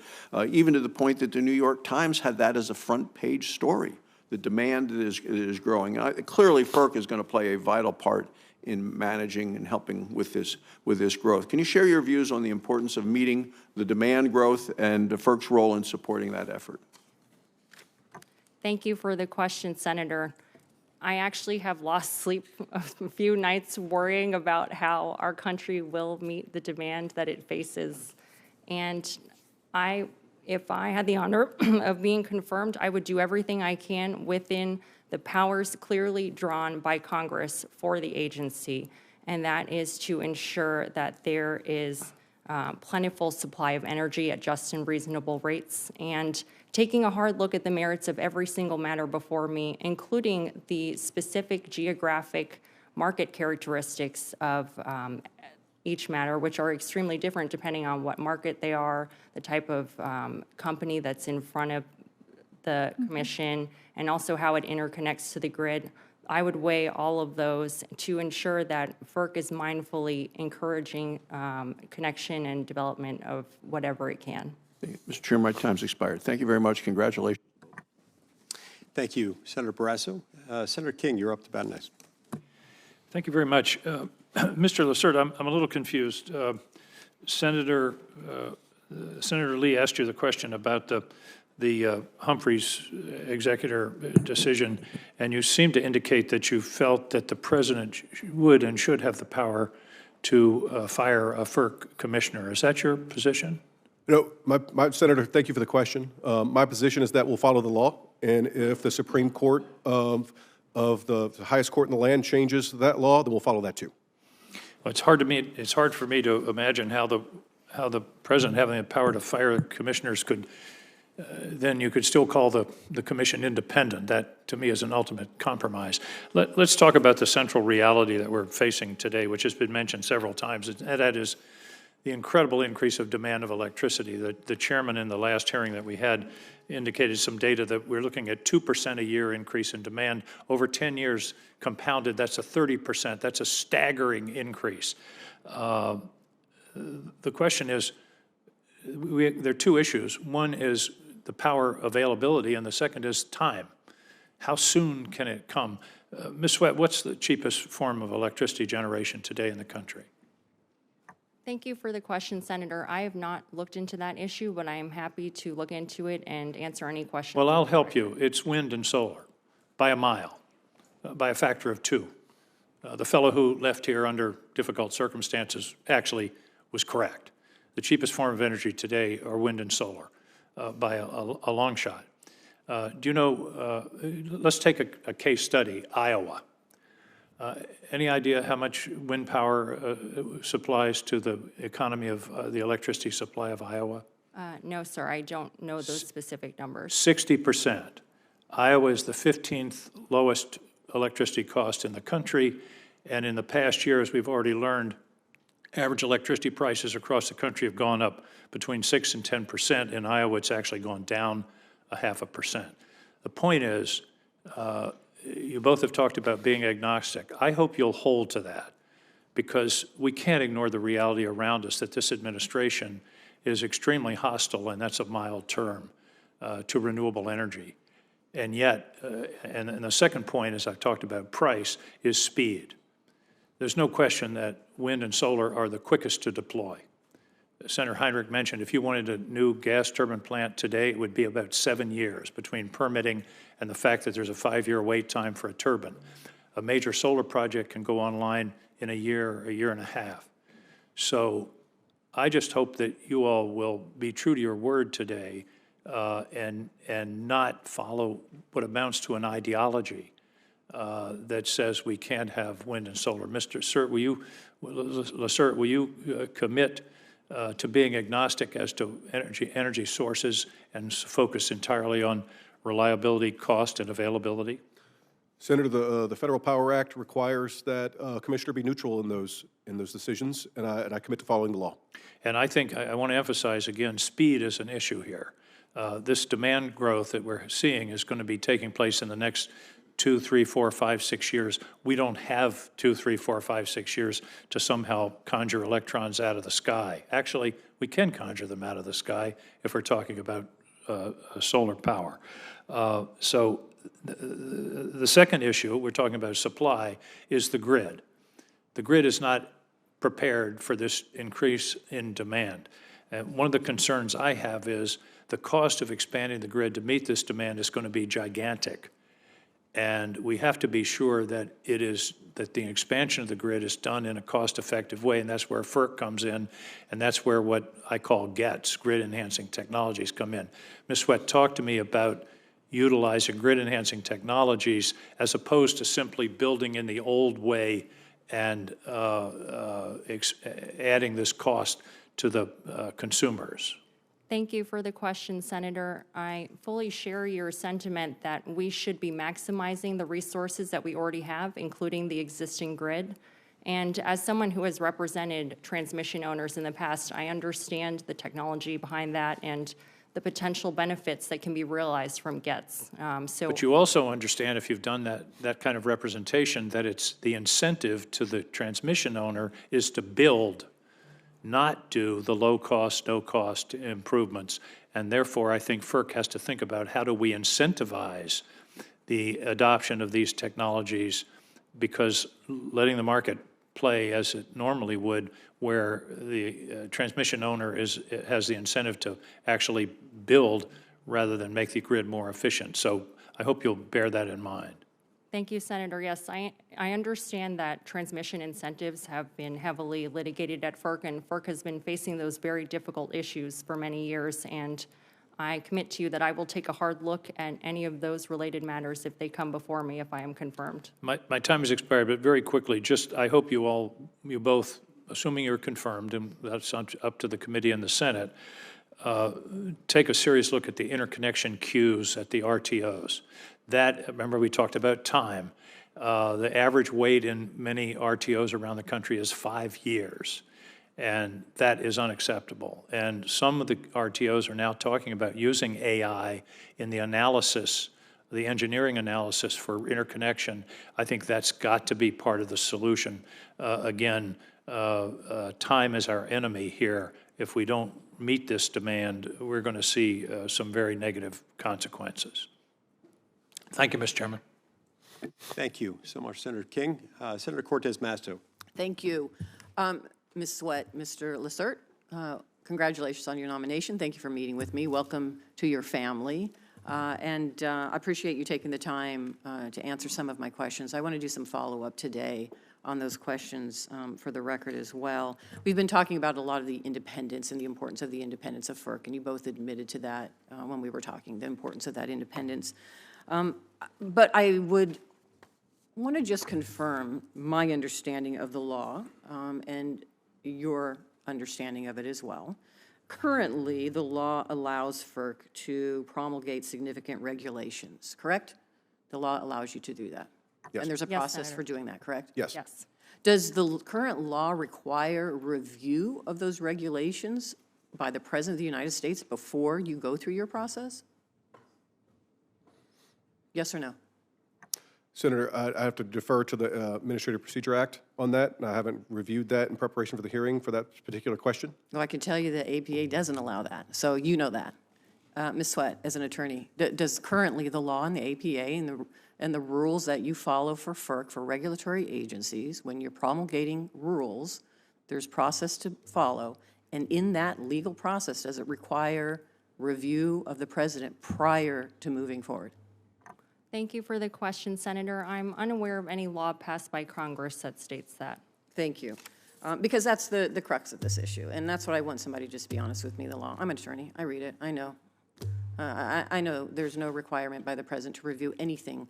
even to the point that the New York Times had that as a front page story. The demand is growing. Clearly, FERC is going to play a vital part in managing and helping with this growth. Can you share your views on the importance of meeting the demand growth and FERC's role in supporting that effort? Thank you for the question, Senator. I actually have lost sleep a few nights worrying about how our country will meet the demand that it faces. And if I had the honor of being confirmed, I would do everything I can within the powers clearly drawn by Congress for the agency, and that is to ensure that there is plentiful supply of energy at just and reasonable rates, and taking a hard look at the merits of every single matter before me, including the specific geographic market characteristics of each matter, which are extremely different depending on what market they are, the type of company that's in front of the commission, and also how it interconnects to the grid. I would weigh all of those to ensure that FERC is mindfully encouraging connection and development of whatever it can. Mr. Chair, my time's expired. Thank you very much. Congratulations. Thank you, Senator Barrasso. Senator King, you're up to bat next. Thank you very much. Mr. LaCerte, I'm a little confused. Senator Lee asked you the question about the Humphreys executor decision, and you seem to indicate that you felt that the president would and should have the power to fire a FERC commissioner. Is that your position? My Senator, thank you for the question. My position is that we'll follow the law, and if the Supreme Court of the highest court in the land changes that law, then we'll follow that too. Well, it's hard for me to imagine how the president having the power to fire commissioners could. Then you could still call the commission independent. That, to me, is an ultimate compromise. Let's talk about the central reality that we're facing today, which has been mentioned several times, and that is the incredible increase of demand of electricity. The chairman in the last hearing that we had indicated some data that we're looking at 2% a year increase in demand. Over 10 years compounded, that's a 30%. That's a staggering increase. The question is, there are two issues. One is the power availability, and the second is time. How soon can it come? Ms. Swett, what's the cheapest form of electricity generation today in the country? Thank you for the question, Senator. I have not looked into that issue, but I am happy to look into it and answer any questions. Well, I'll help you. It's wind and solar by a mile, by a factor of 2. The fellow who left here under difficult circumstances actually was correct. The cheapest form of energy today are wind and solar by a long shot. Do you know, let's take a case study, Iowa. Any idea how much wind power supplies to the economy of the electricity supply of Iowa? No, sir, I don't know those specific numbers. 60%. Iowa is the 15th lowest electricity cost in the country, and in the past year, as we've already learned, Average electricity prices across the country have gone up between 6 and 10%. In Iowa, it's actually gone down 0.5%. The point is, you both have talked about being agnostic. I hope you'll hold to that, because we can't ignore the reality around us that this administration is extremely hostile, and that's a mild term, to renewable energy. And yet, and the second point, as I've talked about price, is speed. There's no question that wind and solar are the quickest to deploy. Senator Heinrich mentioned if you wanted a new gas turbine plant today, it would be about 7 years between permitting and the fact that there's a 5-year wait time for a turbine. A major solar project can go online in a year and a half. So I just hope that you all will be true to your word today and not follow what amounts to an ideology that says we can't have wind and solar. Mr. LaCerte, will you commit to being agnostic as to energy sources and focus entirely on reliability, cost, and availability? Senator, the Federal Power Act requires that a commissioner be neutral in those decisions, and I commit to following the law. And I think I want to emphasize again, speed is an issue here. This demand growth that we're seeing is going to be taking place in the next 2, 3, 4, 5, 6 years. We don't have 2, 3, 4, 5, 6 years to somehow conjure electrons out of the sky. Actually, we can conjure them out of the sky if we're talking about solar power. So the second issue, we're talking about supply, is the grid. The grid is not prepared for this increase in demand. And one of the concerns I have is the cost of expanding the grid to meet this demand is going to be gigantic. And we have to be sure that that the expansion of the grid is done in a cost-effective way, and that's where FERC comes in, and that's where what I call GETS, grid-enhancing technologies, come in. Ms. Swett, talk to me about utilizing grid-enhancing technologies as opposed to simply building in the old way and adding this cost to the consumers. Thank you for the question, Senator. I fully share your sentiment that we should be maximizing the resources that we already have, including the existing grid. And as someone who has represented transmission owners in the past, I understand the technology behind that and the potential benefits that can be realized from GETS. But you also understand, if you've done that kind of representation, that it's the incentive to the transmission owner is to build, not do the low-cost, no-cost improvements. And therefore, I think FERC has to think about how do we incentivize the adoption of these technologies, because letting the market play as it normally would, where the transmission owner has the incentive to actually build rather than make the grid more efficient. So I hope you'll bear that in mind. Thank you, Senator. Yes, I understand that transmission incentives have been heavily litigated at FERC, and FERC has been facing those very difficult issues for many years, and I commit to you that I will take a hard look at any of those related matters if they come before me, if I am confirmed. My time has expired, but very quickly, just I hope you both, assuming you're confirmed, and that's up to the committee and the Senate, take a serious look at the interconnection queues at the RTOs. That, remember we talked about time. The average wait in many RTOs around the country is 5 years, and that is unacceptable. And some of the RTOs are now talking about using AI in the analysis, the engineering analysis for interconnection. I think that's got to be part of the solution. Again, time is our enemy here. If we don't meet this demand, we're going to see some very negative consequences. Thank you, Mr. Chairman. Thank you so much, Senator King. Senator Cortez Masto. Thank you. Ms. Swett, Mr. LaCerte, congratulations on your nomination. Thank you for meeting with me. Welcome to your family. And I appreciate you taking the time to answer some of my questions. I want to do some follow-up today on those questions for the record as well. We've been talking about a lot of the independence and the importance of the independence of FERC, and you both admitted to that when we were talking, the importance of that independence. But I would want to just confirm my understanding of the law and your understanding of it as well. Currently, the law allows FERC to promulgate significant regulations, correct? The law allows you to do that. Yes. And there's a Yes, process Senator. for doing that, correct? Yes. Yes. Does the current law require review of those regulations by the President of the United States before you go through your process? Yes or no? Senator, I have to defer to the Administrative Procedure Act on that. I haven't reviewed that in preparation for the hearing for that particular question. Well, I can tell you that APA doesn't allow that, so you know that. Ms. Swett, as an attorney, does currently the law and the APA and the rules that you follow for FERC, for regulatory agencies, when you're promulgating rules, there's process to follow, and in that legal process, does it require review of the president prior to moving forward? Thank you for the question, Senator. I'm unaware of any law passed by Congress that states that. Thank you. Because that's the crux of this issue, and that's what I want somebody to just be honest with me, the law. I'm an attorney, I read it, I know. I know there's no requirement by the president to review anything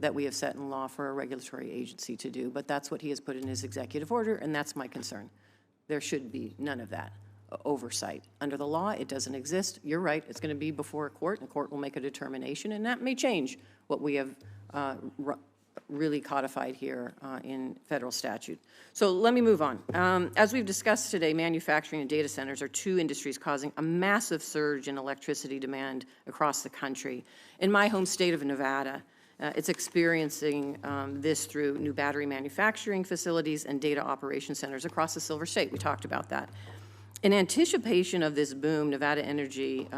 that we have set in law for a regulatory agency to do, but that's what he has put in his executive order, and that's my concern. There should be none of that oversight. Under the law, it doesn't exist. You're right, it's going to be before a court, and the court will make a determination, and that may change what we have really codified here in federal statute. So let me move on. As we've discussed today, manufacturing and data centers are two industries causing a massive surge in electricity demand across the country. In my home state of Nevada, it's experiencing this through new battery manufacturing facilities and data operation centers across the Silver State. We talked about that. In anticipation of this boom, Nevada Energy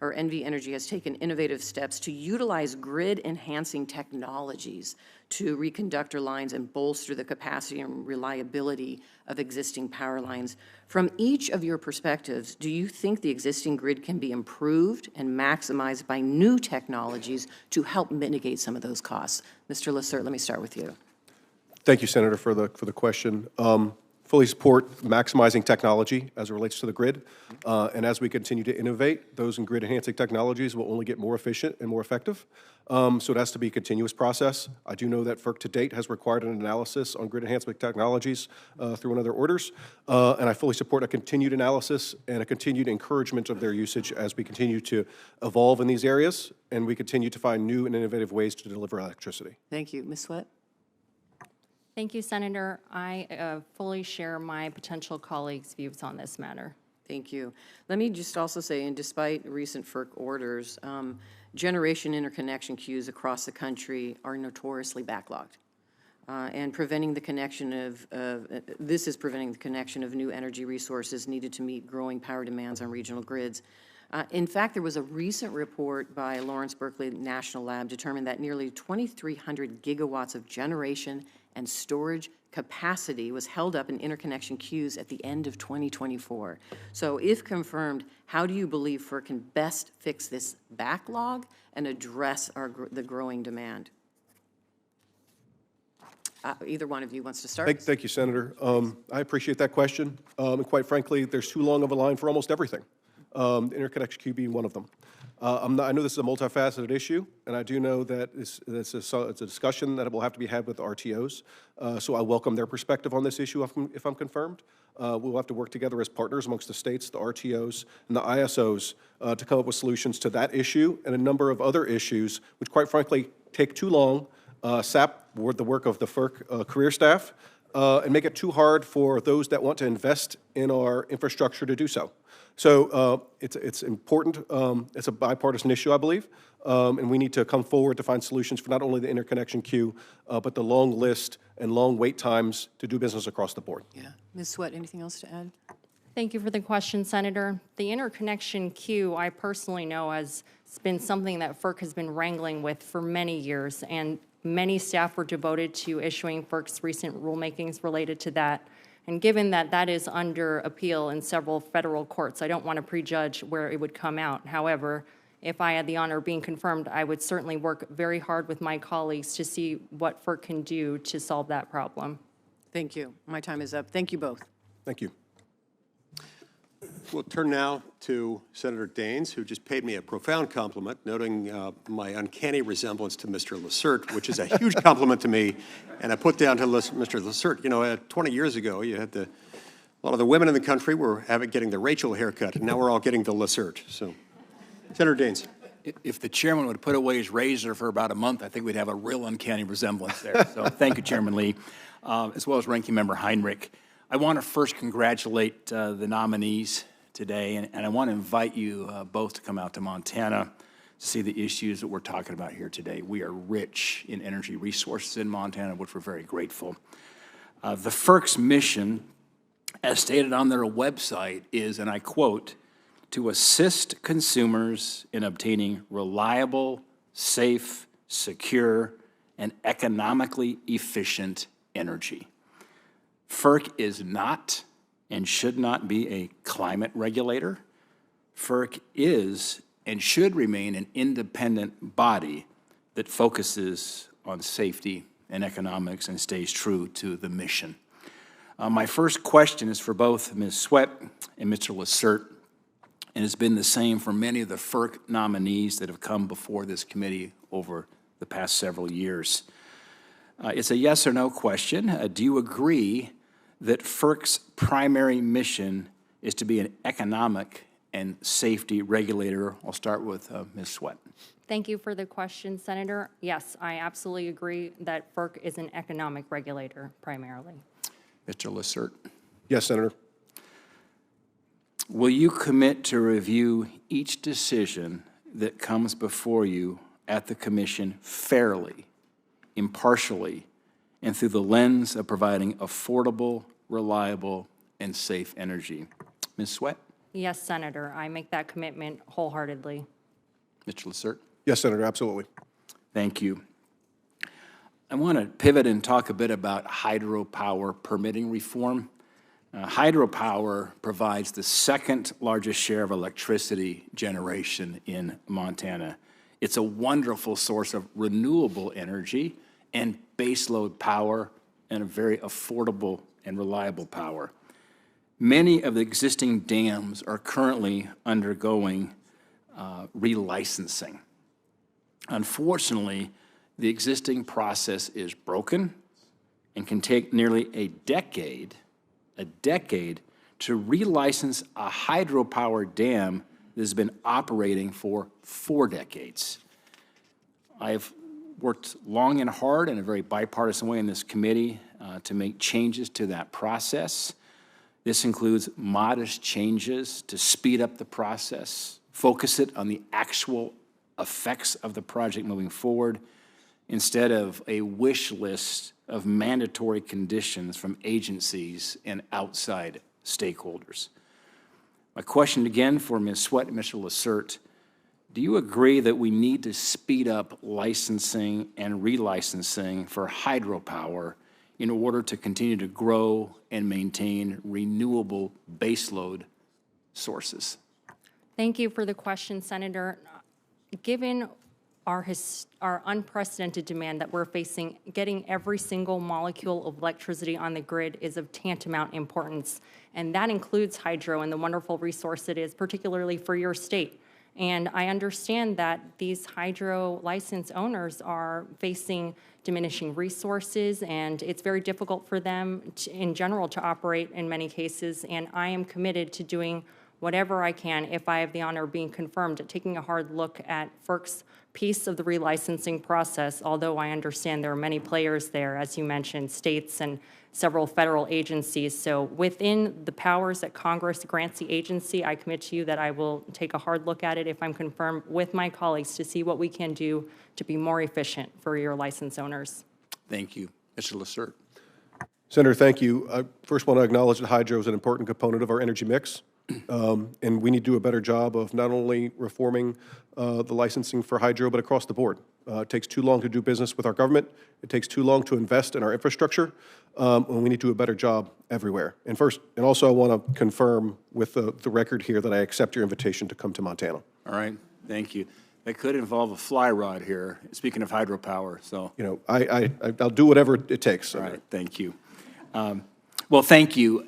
NV Energy has taken innovative steps to utilize grid-enhancing technologies to reconductor lines and bolster the capacity and reliability of existing power lines. From each of your perspectives, do you think the existing grid can be improved and maximized by new technologies to help mitigate some of those costs? Mr. LaCerte, let me start with you. Thank you, Senator, for the question. Fully support maximizing technology as it relates to the grid. And as we continue to innovate, those in grid-enhancing technologies will only get more efficient and more effective. So it has to be a continuous process. I do know that FERC to date has required an analysis on grid enhancement technologies through another orders. And I fully support a continued analysis and a continued encouragement of their usage as we continue to evolve in these areas and we continue to find new and innovative ways to deliver electricity. Thank you. Ms. Swett? Thank you, Senator. I fully share my potential colleagues' views on this matter. Thank you. Let me just also say, and despite recent FERC orders, generation interconnection queues across the country are notoriously backlogged. And preventing the connection this is preventing the connection of new energy resources needed to meet growing power demands on regional grids. In fact, there was a recent report by Lawrence Berkeley National Lab determined that nearly 2,300 gigawatts of generation and storage capacity was held up in interconnection queues at the end of 2024. So if confirmed, how do you believe FERC can best fix this backlog and address the growing demand? Either one of you wants to start? Thank you, Senator. I appreciate that question. And quite frankly, there's too long of a line for almost everything. The interconnection queue being one of them. I know this is a multifaceted issue, and I do know that it's a discussion that will have to be had with RTOs. So I welcome their perspective on this issue if I'm confirmed. We'll have to work together as partners amongst the states, the RTOs, and the ISOs to come up with solutions to that issue and a number of other issues, which quite frankly take too long, sap the work of the FERC career staff, and make it too hard for those that want to invest in our infrastructure to do so. So it's important. It's a bipartisan issue, I believe, and we need to come forward to find solutions for not only the interconnection queue, but the long list and long wait times to do business across the board. Yeah. Ms. Swett, anything else to add? Thank you for the question, Senator. The interconnection queue, I personally know, has been something that FERC has been wrangling with for many years, and many staff were devoted to issuing FERC's recent rulemakings related to that. And given that that is under appeal in several federal courts, I don't want to prejudge where it would come out. However, if I had the honor of being confirmed, I would certainly work very hard with my colleagues to see what FERC can do to solve that problem. Thank you. My time is up. Thank you both. Thank you. We'll turn now to Senator Daines, who just paid me a profound compliment, noting my uncanny resemblance to Mr. LaCerte, which is a huge compliment to me. And I put down to Mr. LaCerte, you know, 20 years ago, you had a lot of the women in the country were getting the Rachel haircut, and now we're all getting the LaCerte. So, Senator Daines. If the chairman would put away his razor for about a month, I think we'd have a real uncanny resemblance there. So thank you, Chairman Lee. as well as Ranking Member Heinrich. I want to first congratulate the nominees today, and I want to invite you both to come out to Montana to see the issues that we're talking about here today. We are rich in energy resources in Montana, which we're very grateful. The FERC's mission, as stated on their website, is, and I quote, to assist consumers in obtaining reliable, safe, secure, and economically efficient energy. FERC is not and should not be a climate regulator. FERC is and should remain an independent body that focuses on safety and economics and stays true to the mission. My first question is for both Ms. Swett and Mr. LaCerte, and it's been the same for many of the FERC nominees that have come before this committee over the past several years. It's a yes or no question. Do you agree that FERC's primary mission is to be an economic and safety regulator? I'll start with Ms. Swett. Thank you for the question, Senator. Yes, I absolutely agree that FERC is an economic regulator primarily. Mr. LaCerte. Yes, Senator. Will you commit to review each decision that comes before you at the Commission fairly, impartially, and through the lens of providing affordable, reliable, and safe energy? Ms. Swett? Yes, Senator, I make that commitment wholeheartedly. Mr. LaCerte? Yes, Senator, absolutely. Thank you. I want to pivot and talk a bit about hydropower permitting reform. Hydropower provides the second largest share of electricity generation in Montana. It's a wonderful source of renewable energy and baseload power, and a very affordable and reliable power. Many of the existing dams are currently undergoing relicensing. Unfortunately, the existing process is broken and can take nearly a decade to relicense a hydropower dam that has been operating for 4 decades. I've worked long and hard in a very bipartisan way in this committee to make changes to that process. This includes modest changes to speed up the process, focus it on the actual effects of the project moving forward, instead of a wish list of mandatory conditions from agencies and outside stakeholders. My question again for Ms. Swett and Mr. LaCerte, do you agree that we need to speed up licensing and relicensing for hydropower in order to continue to grow and maintain renewable baseload sources? Thank you for the question, Senator. Given our unprecedented demand that we're facing, getting every single molecule of electricity on the grid is of tantamount importance. And that includes hydro and the wonderful resource it is, particularly for your state. And I understand that these hydro license owners are facing diminishing resources, and it's very difficult for them in general to operate in many cases. And I am committed to doing whatever I can, if I have the honor of being confirmed, at taking a hard look at FERC's piece of the relicensing process, although I understand there are many players there, as you mentioned, states and several federal agencies. So within the powers that Congress grants the agency, I commit to you that I will take a hard look at it if I'm confirmed with my colleagues to see what we can do to be more efficient for your license owners. Thank you. Mr. LaCerte. Senator, thank you. I first want to acknowledge that hydro is an important component of our energy mix. And we need to do a better job of not only reforming the licensing for hydro, but across the board. It takes too long to do business with our government. It takes too long to invest in our infrastructure. And we need to do a better job everywhere. And also I want to confirm with the record here that I accept your invitation to come to Montana. All right, thank you. That could involve a fly rod here, speaking of hydropower, so. You know, I'll do whatever it takes. All right, thank you. Well, thank you.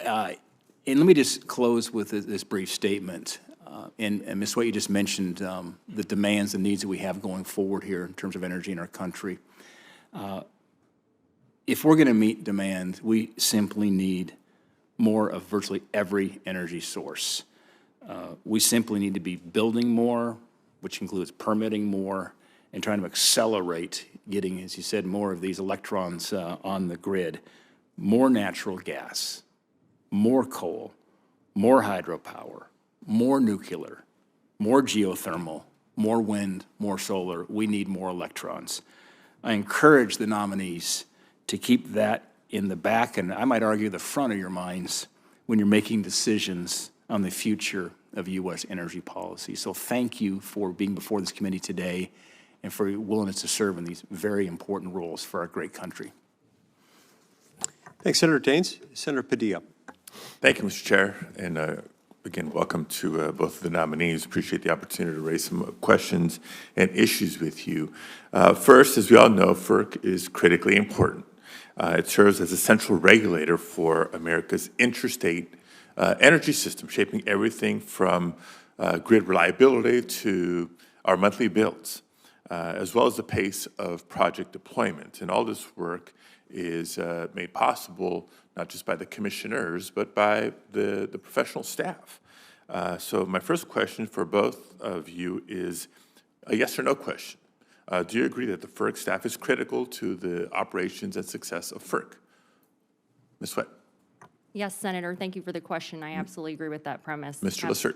And let me just close with this brief statement. And Ms. Swett, you just mentioned the demands and needs that we have going forward here in terms of energy in our country. If we're going to meet demand, we simply need more of virtually every energy source. We simply need to be building more, which includes permitting more, and trying to accelerate getting, as you said, more of these electrons on the grid. more natural gas, more coal, more hydropower, more nuclear, more geothermal, more wind, more solar. We need more electrons. I encourage the nominees to keep that in the back, and I might argue the front of your minds when you're making decisions on the future of U.S. energy policy. So thank you for being before this committee today and for your willingness to serve in these very important roles for our great country. Thanks, Senator Daines. Senator Padilla. Thank you, Mr. Chair, and again, welcome to both of the nominees. Appreciate the opportunity to raise some questions and issues with you. First, as we all know, FERC is critically important. It serves as a central regulator for America's interstate energy system, shaping everything from grid reliability to our monthly bills, as well as the pace of project deployment. And all this work is made possible not just by the commissioners, but by the professional staff. So my first question for both of you is a yes or no question. Do you agree that the FERC staff is critical to the operations and success of FERC? Ms. Swett. Yes, Senator, thank you for the question. I absolutely agree with that premise. Mr. LaCerte.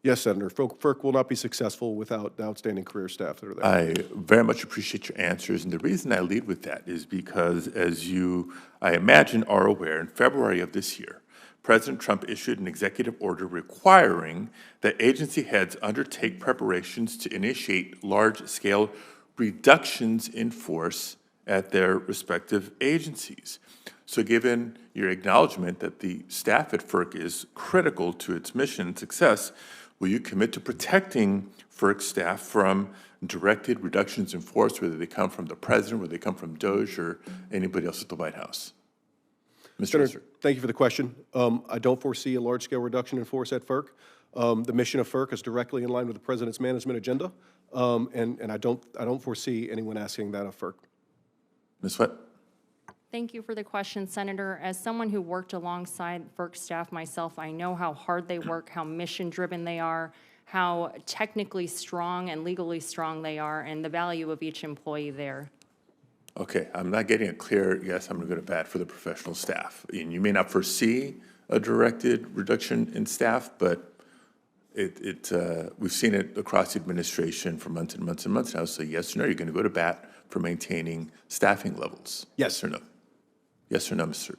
Yes, Senator. FERC will not be successful without the outstanding career staff that are there. I very much appreciate your answers, and the reason I lead with that is because, as you, I imagine, are aware, in February of this year, President Trump issued an executive order requiring that agency heads undertake preparations to initiate large-scale reductions in force at their respective agencies. So given your acknowledgement that the staff at FERC is critical to its mission and success, will you commit to protecting FERC staff from directed reductions in force, whether they come from the president, whether they come from DOGE, or anybody else at the White House? Mr. Senator, thank you for the question. I don't foresee a large-scale reduction in force at FERC. The mission of FERC is directly in line with the president's management agenda, and I don't foresee anyone asking that of FERC. Ms. Swett? Thank you for the question, Senator. As someone who worked alongside FERC staff myself, I know how hard they work, how mission-driven they are, how technically strong and legally strong they are, and the value of each employee there. Okay, I'm not getting a clear yes, I'm going to go to bat for the professional staff. And you may not foresee a directed reduction in staff, but we've seen it across the administration for months and months and months now. So yes or no, you're going to go to bat for maintaining staffing levels? Yes or no? Yes or no, Ms.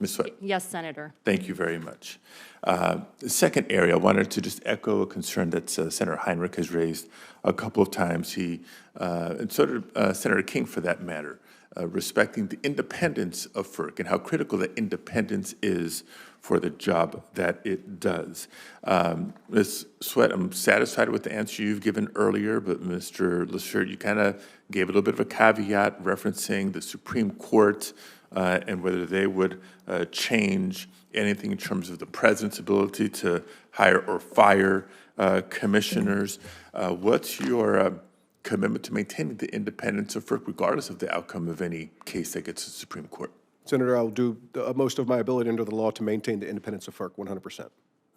Swett? Yes, Senator. Thank you very much. The second area, I wanted to just echo a concern that Senator Heinrich has raised a couple of times. And so did Senator King, for that matter, respecting the independence of FERC and how critical that independence is for the job that it does. Ms. Swett, I'm satisfied with the answer you've given earlier, but Mr. LaCerte, you kind of gave a little bit of a caveat referencing the Supreme Court and whether they would change anything in terms of the president's ability to hire or fire commissioners. What's your commitment to maintaining the independence of FERC regardless of the outcome of any case that gets to the Supreme Court? Senator, I will do the most of my ability under the law to maintain the independence of FERC 100%.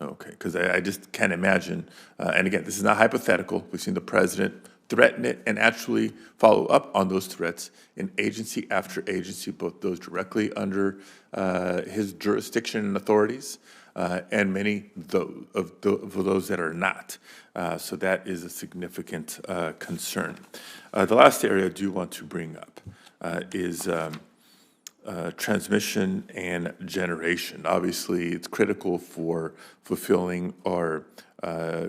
Okay, because I just can't imagine, and again, this is not hypothetical. We've seen the president threaten it and actually follow up on those threats in agency after agency, both those directly under his jurisdiction and authorities, and many of those that are not. So that is a significant concern. The last area I do want to bring up is transmission and generation. Obviously, it's critical for fulfilling our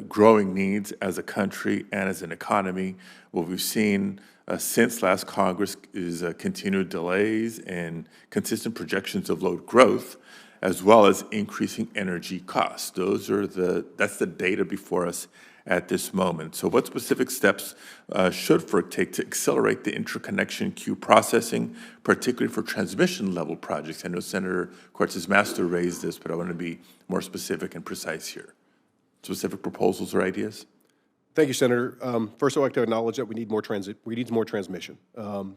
growing needs as a country and as an economy. What we've seen since last Congress is continued delays and consistent projections of load growth, as well as increasing energy costs. That's the data before us at this moment. So what specific steps should FERC take to accelerate the interconnection queue processing, particularly for transmission level projects? I know Senator Cortez-Masto raised this, but I want to be more specific and precise here. Specific proposals or ideas? Thank you, Senator. First, I'd like to acknowledge that we need more transmission.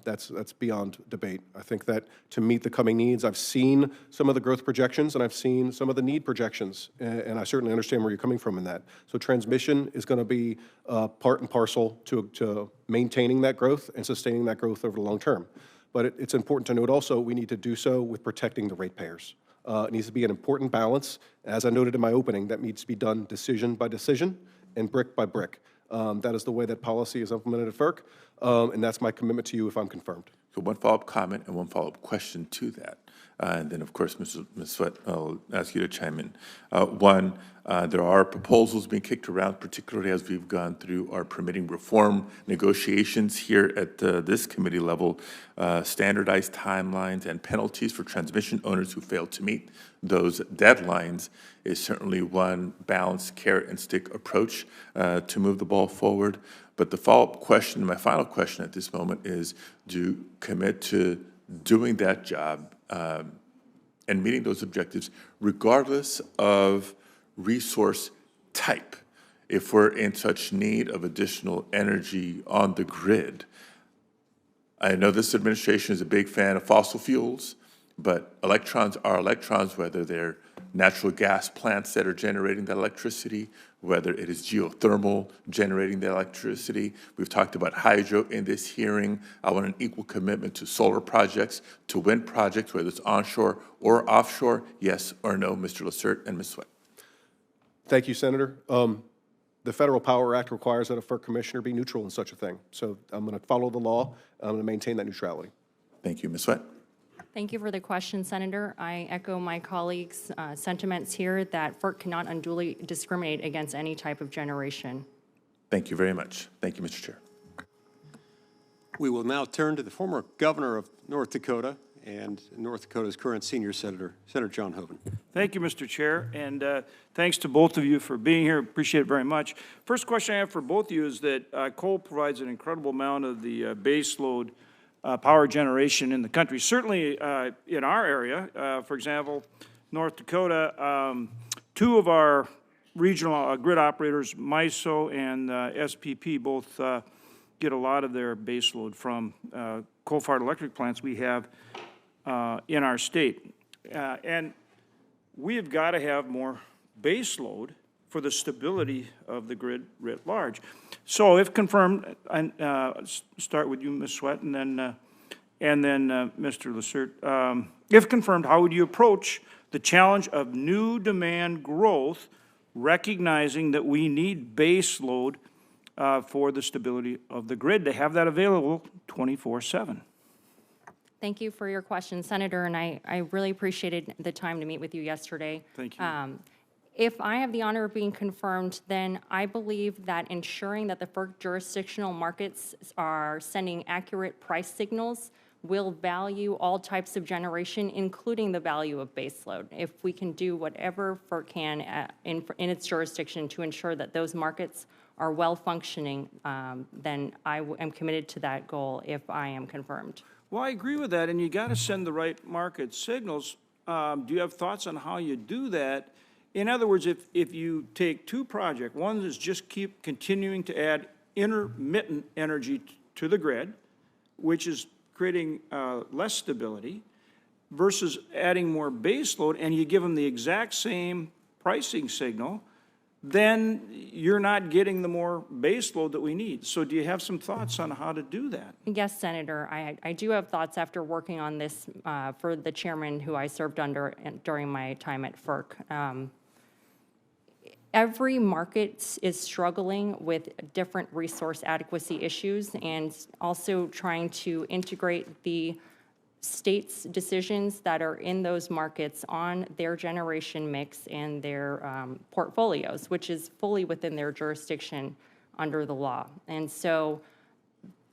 That's beyond debate. I think that to meet the coming needs, I've seen some of the growth projections and I've seen some of the need projections, and I certainly understand where you're coming from in that. So transmission is going to be part and parcel to maintaining that growth and sustaining that growth over the long term. but it's important to note also we need to do so with protecting the ratepayers. It needs to be an important balance. As I noted in my opening, that needs to be done decision by decision and brick by brick. That is the way that policy is implemented at FERC, and that's my commitment to you if I'm confirmed. So one follow-up comment and one follow-up question to that. And then, of course, Ms. Swett, I'll ask you to chime in. One, there are proposals being kicked around, particularly as we've gone through our permitting reform negotiations here at this committee level, standardized timelines and penalties for transmission owners who fail to meet those deadlines is certainly one balanced carrot and stick approach to move the ball forward. But the follow-up question, my final question at this moment is, do you commit to doing that job and meeting those objectives regardless of resource type? If we're in such need of additional energy on the grid, I know this administration is a big fan of fossil fuels, but electrons are electrons, whether they're natural gas plants that are generating that electricity, whether it is geothermal generating the electricity. We've talked about hydro in this hearing. I want an equal commitment to solar projects, to wind projects, whether it's onshore or offshore. Yes or no, Mr. LaCerte and Ms. Swett? Thank you, Senator. The Federal Power Act requires that a FERC commissioner be neutral in such a thing. So I'm going to follow the law. I'm going to maintain that neutrality. Thank you, Ms. Swett. Thank you for the question, Senator. I echo my colleagues' sentiments here that FERC cannot unduly discriminate against any type of generation. Thank you very much. Thank you, Mr. Chair. We will now turn to the former governor of North Dakota and North Dakota's current senior senator, Senator John Hoeven. Thank you, Mr. Chair, and thanks to both of you for being here. Appreciate it very much. First question I have for both of you is that coal provides an incredible amount of the base load power generation in the country. Certainly in our area, for example, North Dakota, two of our regional grid operators, MISO and SPP, both get a lot of their base load from coal-fired electric plants we have in our state. And we have got to have more base load for the stability of the grid writ large. So if confirmed, and start with you, Ms. Swett, and then Mr. LaCerte. If confirmed, how would you approach the challenge of new demand growth, recognizing that we need base load for the stability of the grid to have that available 24/7? Thank you for your question, Senator, and I really appreciated the time to meet with you yesterday. Thank you. If I have the honor of being confirmed, then I believe that ensuring that the FERC jurisdictional markets are sending accurate price signals will value all types of generation, including the value of baseload. If we can do whatever FERC can in its jurisdiction to ensure that those markets are well functioning, then I am committed to that goal if I am confirmed. Well, I agree with that, and you got to send the right market signals. Do you have thoughts on how you do that? In other words, if you take two projects, one is just keep continuing to add intermittent energy to the grid, which is creating less stability, versus adding more base load, and you give them the exact same pricing signal, then you're not getting the more base load that we need. So do you have some thoughts on how to do that? Yes, Senator. I do have thoughts after working on this for the chairman who I served under during my time at FERC. Every market is struggling with different resource adequacy issues and also trying to integrate the states' decisions that are in those markets on their generation mix and their portfolios, which is fully within their jurisdiction under the law. And so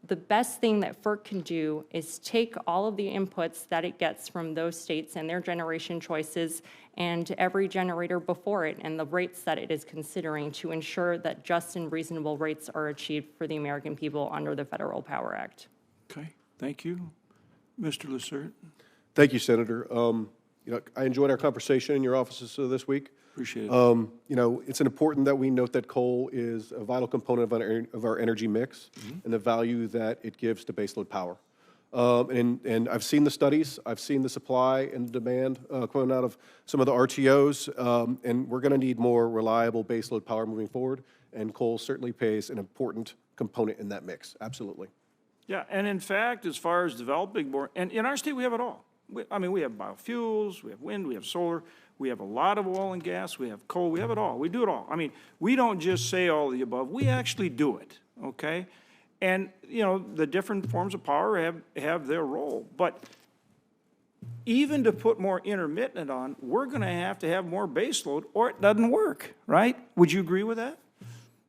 the best thing that FERC can do is take all of the inputs that it gets from those states and their generation choices and every generator before it and the rates that it is considering to ensure that just and reasonable rates are achieved for the American people under the Federal Power Act. Okay, thank you. Mr. LaCerte? Thank you, Senator. I enjoyed our conversation in your offices this week. Appreciate it. It's important that we note that coal is a vital component of our energy mix and the value that it gives to baseload power. And I've seen the studies, I've seen the supply and demand coming out of some of the RTOs, and we're going to need more reliable baseload power moving forward, and coal certainly plays an important component in that mix, absolutely. Yeah, and in fact, as far as developing more, and in our state, we have it all. I mean, we have biofuels, we have wind, we have solar, we have a lot of oil and gas, we have coal, we have it all. We do it all. I mean, we don't just say all of the above, we actually do it, okay? And, you know, the different forms of power have their role. But even to put more intermittent on, we're going to have more baseload or it doesn't work, right? Would you agree with that?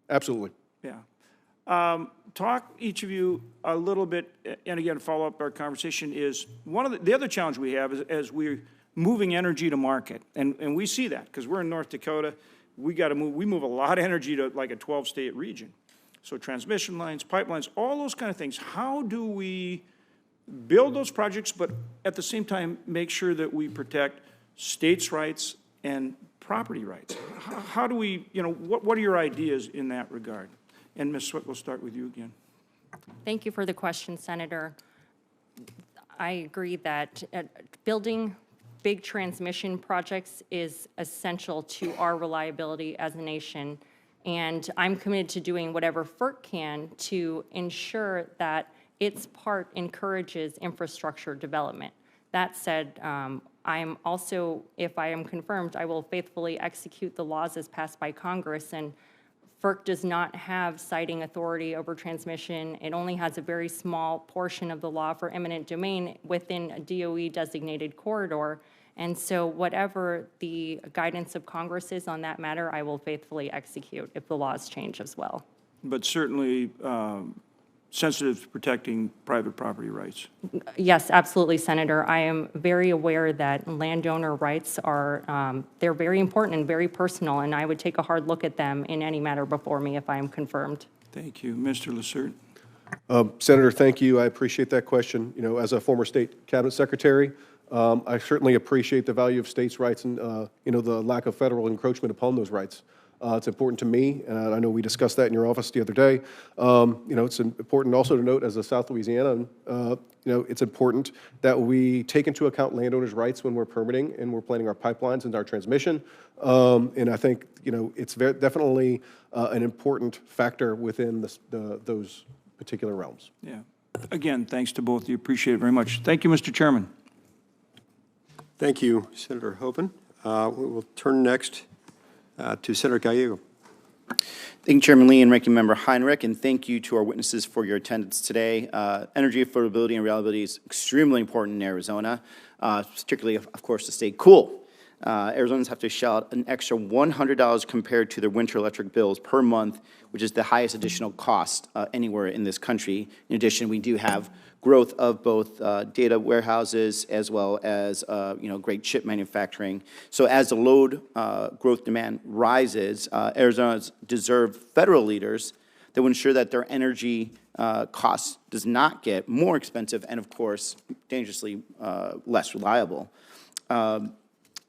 Absolutely. Yeah. Talk, each of you, a little bit, and again, follow up our conversation is, one of the other challenge we have is as we're moving energy to market, and we see that, because we're in North Dakota, we move a lot of energy to like a 12-state region. So transmission lines, pipelines, all those kind of things. How do we build those projects, but at the same time, make sure that we protect states' rights and property rights? How do we, you know, what are your ideas in that regard? And Ms. Swett, we'll start with you again. Thank you for the question, Senator. I agree that building big transmission projects is essential to our reliability as a nation. And I'm committed to doing whatever FERC can to ensure that its part encourages infrastructure development. That said, I'm also, if I am confirmed, I will faithfully execute the laws as passed by Congress. And FERC does not have citing authority over transmission. It only has a very small portion of the law for eminent domain within a DOE-designated corridor. And so whatever the guidance of Congress is on that matter, I will faithfully execute if the laws change as well. But certainly sensitive to protecting private property rights. Yes, absolutely, Senator. I am very aware that landowner rights are, they're very important and very personal, and I would take a hard look at them in any matter before me if I am confirmed. Thank you. Mr. LaCerte. Senator, thank you. I appreciate that question. You know, as a former state cabinet secretary, I certainly appreciate the value of states' rights and, you know, the lack of federal encroachment upon those rights. It's important to me, and I know we discussed that in your office the other day. You know, it's important also to note as a South Louisiana, you know, it's important that we take into account landowners' rights when we're permitting and we're planning our pipelines and our transmission. And I think, you know, it's definitely an important factor within those particular realms. Yeah. Again, thanks to both of you. Appreciate it very much. Thank you, Mr. Chairman. Thank you, Senator Hoven. We will turn next to Senator Gallego. Thank you, Chairman Lee and Ranking Member Heinrich, and thank you to our witnesses for your attendance today. Energy affordability and reliability is extremely important in Arizona, particularly, of course, to stay cool. Arizonans have to shell out an extra $100 compared to their winter electric bills per month, which is the highest additional cost anywhere in this country. In addition, we do have growth of both data warehouses as well as you know, great chip manufacturing. So as the load growth demand rises, Arizonans deserve federal leaders that will ensure that their energy costs does not get more expensive and, of course, dangerously less reliable.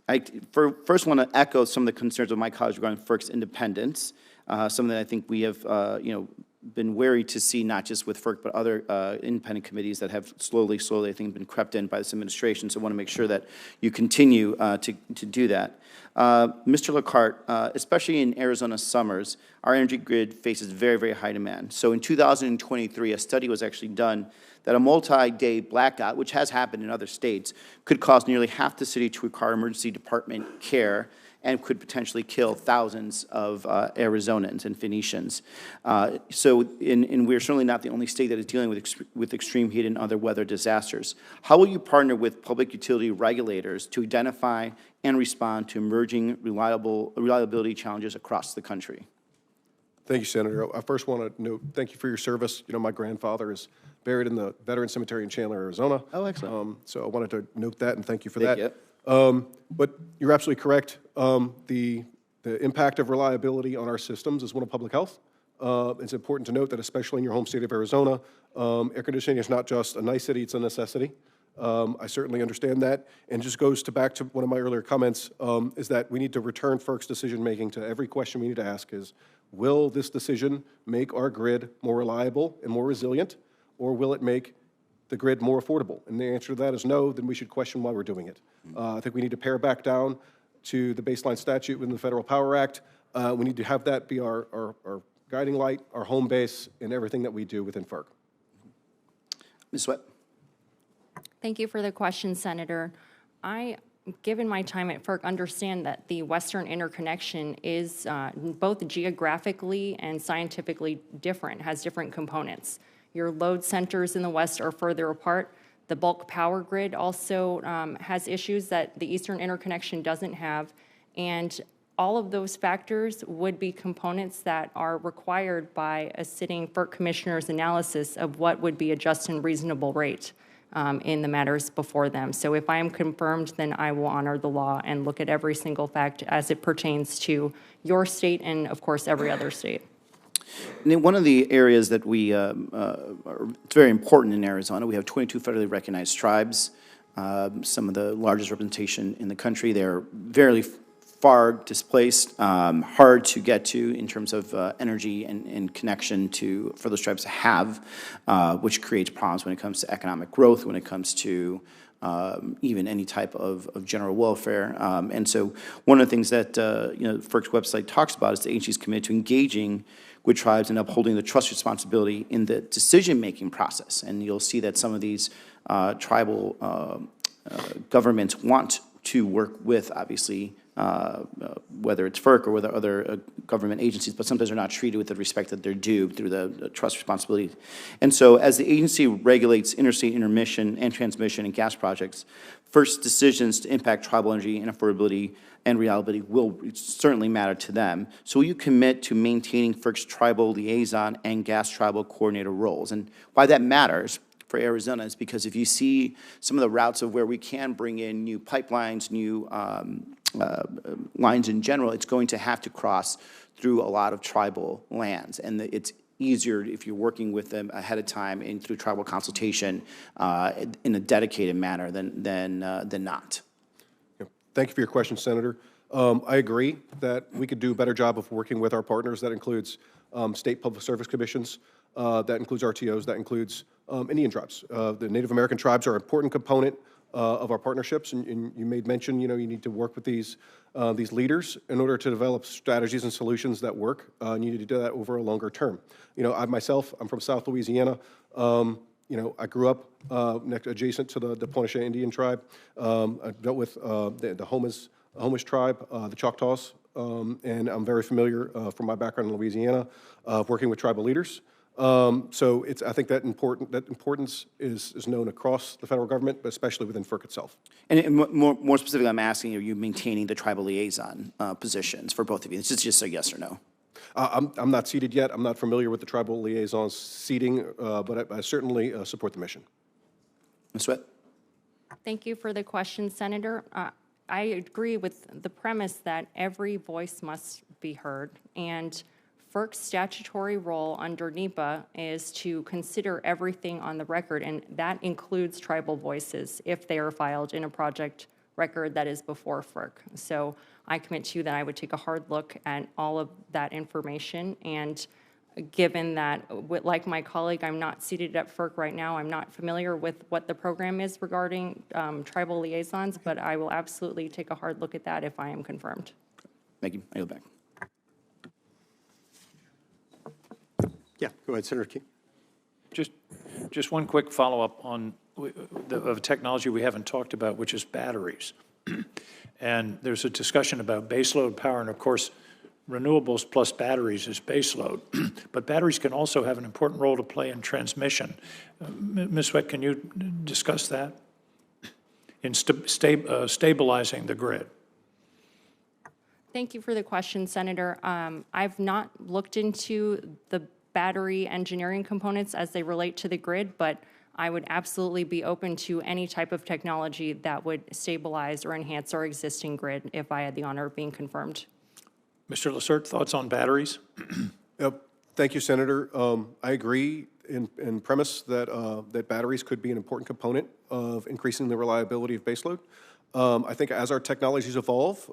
I first want to echo some of the concerns of my colleagues regarding FERC's independence, something that I think we have, you know, been wary to see, not just with FERC, but other independent committees that have slowly, I think, been crept in by this administration. So I want to make sure that you continue to do that. Mr. LaCarte, especially in Arizona summers, our energy grid faces very, very high demand. So in 2023, a study was actually done that a multi-day blackout, which has happened in other states, could cause nearly half the city to require emergency department care and could potentially kill thousands of Arizonans and Phoenicians. So we're certainly not the only state that is dealing with extreme heat and other weather disasters. How will you partner with public utility regulators to identify and respond to emerging reliability challenges across the country? Thank you, Senator. I first want to note, thank you for your service. You know, my grandfather is buried in the Veterans Cemetery in Chandler, Arizona. Oh, excellent. So I wanted to note that and thank you for Thank that. you. But you're absolutely correct. The impact of reliability on our systems is one of public health. It's important to note that, especially in your home state of Arizona, air conditioning is not just a nicety, it's a necessity. I certainly understand that. And just goes back to one of my earlier comments, is that we need to return FERC's decision-making to every question we need to ask is, will this decision make our grid more reliable and more resilient, or will it make the grid more affordable? And the answer to that is no, then we should question why we're doing it. I think we need to pare back down to the baseline statute within the Federal Power Act. We need to have that be our guiding light, our home base in everything that we do within FERC. Ms. Swett? Thank you for the question, Senator. I, given my time at FERC, understand that the Western interconnection is both geographically and scientifically different, has different components. Your load centers in the West are further apart. The bulk power grid also has issues that the Eastern interconnection doesn't have, and all of those factors would be components that are required by a sitting FERC commissioner's analysis of what would be a just and reasonable rate in the matters before them. So if I am confirmed, then I will honor the law and look at every single fact as it pertains to your state and, of course, every other state. And then one of the areas that it's very important in Arizona, we have 22 federally recognized tribes, some of the largest representation in the country. They're very far displaced, hard to get to in terms of energy and connection for those tribes to have, which creates problems when it comes to economic growth, when it comes to even any type of general welfare. And so one of the things that FERC's website talks about is the agency is committed to engaging with tribes and upholding the trust responsibility in the decision-making process. And you'll see that some of these tribal governments want to work with, obviously, whether it's FERC or with other government agencies, but sometimes they're not treated with the respect that they're due through the trust responsibility. And so as the agency regulates interstate intermission and transmission and gas projects, FERC's decisions to impact tribal energy and affordability and reliability will certainly matter to them. So will you commit to maintaining FERC's tribal liaison and gas tribal coordinator roles? And why that matters for Arizona is because if you see some of the routes of where we can bring in new pipelines, new lines in general, it's going to have to cross through a lot of tribal lands. And it's easier if you're working with them ahead of time and through tribal consultation in a dedicated manner than not. Thank you for your question, Senator. I agree that we could do a better job of working with our partners. That includes state public service commissions, that includes RTOs, that includes Indian tribes. The Native American tribes are an important component of our partnerships, and you made mention, you need to work with these leaders in order to develop strategies and solutions that work. You need to do that over a longer term. I'm from South Louisiana. I grew up adjacent to the Pointe Indian tribe. I dealt with the Homas tribe, the Choctaws, and I'm very familiar from my background in Louisiana working with tribal leaders. So I think that importance is known across the federal government, but especially within FERC itself. And more specifically, I'm asking, are you maintaining the tribal liaison positions for both of you? It's just a yes or no. I'm not seated yet. I'm not familiar with the tribal liaisons seating, but I certainly support the mission. Ms. Swett? Thank you for the question, Senator. I agree with the premise that every voice must be heard, and FERC's statutory role under NEPA is to consider everything on the record, and that includes tribal voices if they are filed in a project record that is before FERC. So I commit to you that I would take a hard look at all of that information, and given that, like my colleague, I'm not seated at FERC right now, I'm not familiar with what the program is regarding tribal liaisons, but I will absolutely take a hard look at that if I am confirmed. Thank you. I yield back. Yeah, go ahead, Senator King. Just one quick follow-up on the technology we haven't talked about, which is batteries. And there's a discussion about baseload power, and of course, renewables plus batteries is baseload. But batteries can also have an important role to play in transmission. Ms. Swett, can you discuss that? In stabilizing the grid. Thank you for the question, Senator. I've not looked into the battery engineering components as they relate to the grid, but I would absolutely be open to any type of technology that would stabilize or enhance our existing grid if I had the honor of being confirmed. Mr. LaCerte, thoughts on batteries? Thank you, Senator. I agree in premise that batteries could be an important component of increasing the reliability of baseload. I think as our technologies evolve,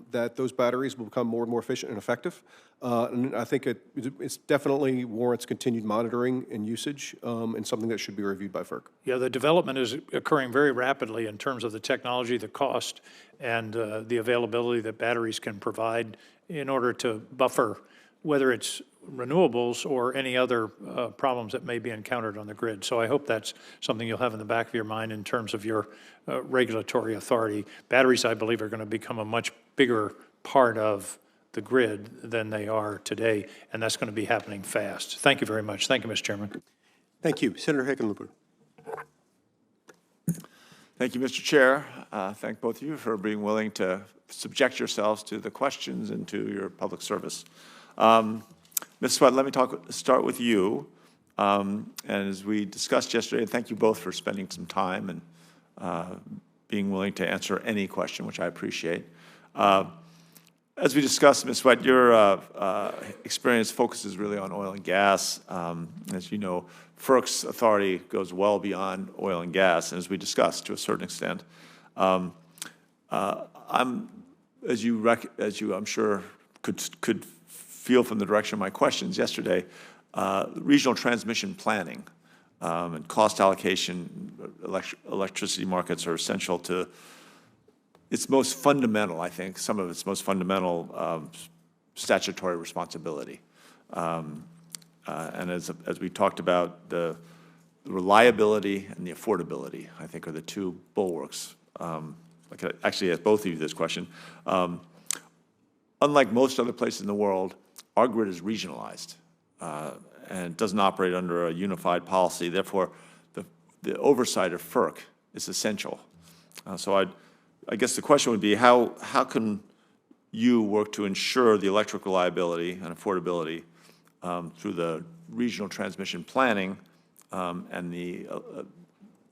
that those batteries will become more and more efficient and effective. And I think it's definitely warrants continued monitoring and usage and something that should be reviewed by FERC. Yeah, the development is occurring very rapidly in terms of the technology, the cost, and the availability that batteries can provide in order to buffer whether it's renewables or any other problems that may be encountered on the grid. So I hope that's something you'll have in the back of your mind in terms of your regulatory authority. Batteries, I believe, are going to become a much bigger part of the grid than they are today, and that's going to be happening fast. Thank you very much. Thank you, Mr. Chairman. Thank you. Senator Hickenlooper. Thank you, Mr. Chair. Thank both of you for being willing to subject yourselves to the questions and to your public service. Ms. Swett, let me start with you. And as we discussed yesterday, thank you both for spending some time and being willing to answer any question, which I appreciate. As we discussed, Ms. Swett, your experience focuses really on oil and gas. As you know, FERC's authority goes well beyond oil and gas, and as we discussed to a certain extent. As you I'm sure could feel from the direction of my questions yesterday, regional transmission planning and cost allocation, electricity markets are essential to its most fundamental, I think, some of its most fundamental statutory responsibility. And as we talked about, the reliability and the affordability, I think, are the two bulwarks. I could actually ask both of you this question. Unlike most other places in the world, our grid is regionalized and doesn't operate under a unified policy. Therefore, the oversight of FERC is essential. So I guess the question would be, how can you work to ensure the electric reliability and affordability through the regional transmission planning and the,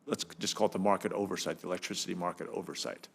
let's just call it the market oversight, the electricity market oversight?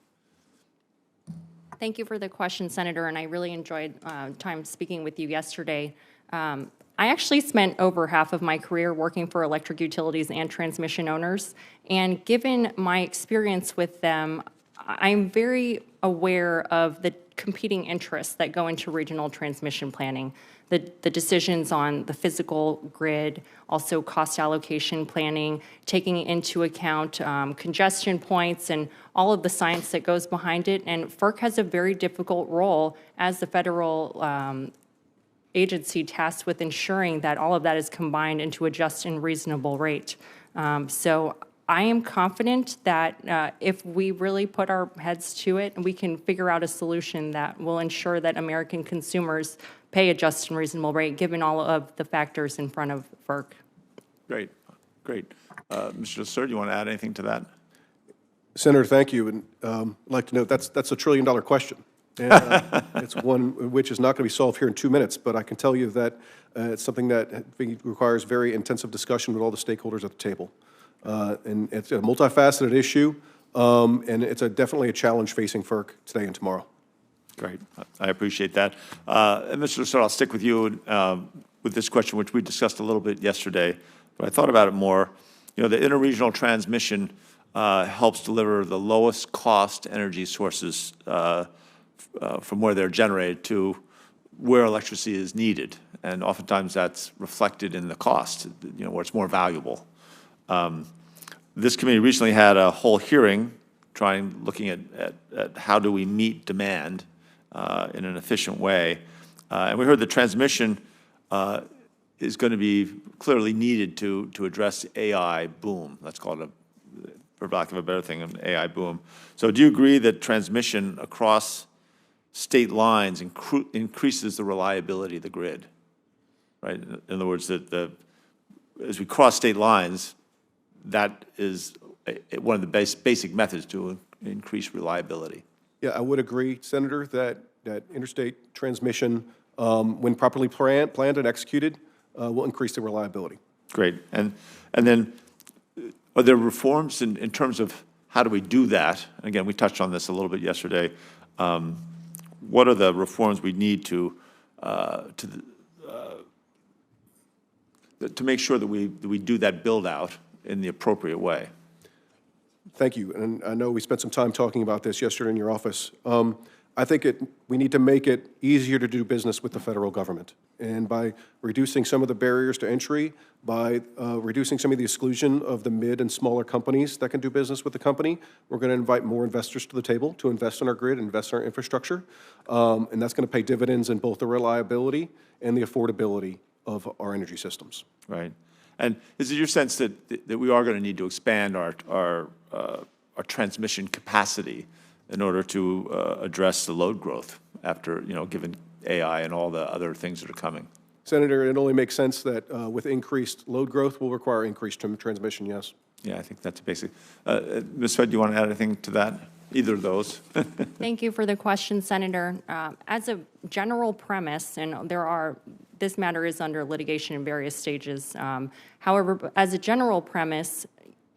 Thank you for the question, Senator, and I really enjoyed time speaking with you yesterday. I actually spent over half of my career working for electric utilities and transmission owners, and given my experience with them, I'm very aware of the competing interests that go into regional transmission planning. The decisions on the physical grid, also cost allocation planning, taking into account congestion points and all of the science that goes behind it. And FERC has a very difficult role as the federal agency tasked with ensuring that all of that is combined into a just and reasonable rate. So I am confident that if we really put our heads to it, we can figure out a solution that will ensure that American consumers pay a just and reasonable rate, given all of the factors in front of FERC. Great, great. Mr. LaCerte, you want to add anything to that? Senator, thank you. And I'd like to note that's a $1 trillion question. And it's one which is not going to be solved here in 2 minutes, but I can tell you that it's something that requires very intensive discussion with all the stakeholders at the table. And it's a multifaceted issue, and it's definitely a challenge facing FERC today and tomorrow. Great. I appreciate that. And Mr. LaCerte, I'll stick with you with this question, which we discussed a little bit yesterday, but I thought about it more. You know, the interregional transmission helps deliver the lowest cost energy sources from where they're generated to where electricity is needed. And oftentimes that's reflected in the cost, you know, where it's more valuable. This committee recently had a whole hearing looking at how do we meet demand in an efficient way. And we heard the transmission is going to be clearly needed to address the AI boom. Let's call it, for lack of a better thing, an AI boom. So do you agree that transmission across state lines increases the reliability of the grid? Right? In other words, that as we cross state lines, that is one of the basic methods to increase reliability. Yeah, I would agree, Senator, that interstate transmission, when properly planned and executed, will increase the reliability. Great. And then are there reforms in terms of how do we do that? And again, we touched on this a little bit yesterday. What are the reforms we need to make sure that we do that build out in the appropriate way? Thank you. And I know we spent some time talking about this yesterday in your office. I think we need to make it easier to do business with the federal government. And by reducing some of the barriers to entry, by reducing some of the exclusion of the mid and smaller companies that can do business with the company, we're going to invite more investors to the table to invest in our grid, invest in our infrastructure. And that's going to pay dividends in both the reliability and the affordability of our energy systems. Right. And is it your sense that we are going to need to expand our transmission capacity in order to address the load growth after, given AI and all the other things that are coming? Senator, it only makes sense that with increased load growth will require increased transmission, yes. Yeah, I think that's basic. Ms. Swett, do you want to add anything to that? Either of those? Thank you for the question, Senator. As a general premise, and this matter is under litigation in various stages. However, as a general premise,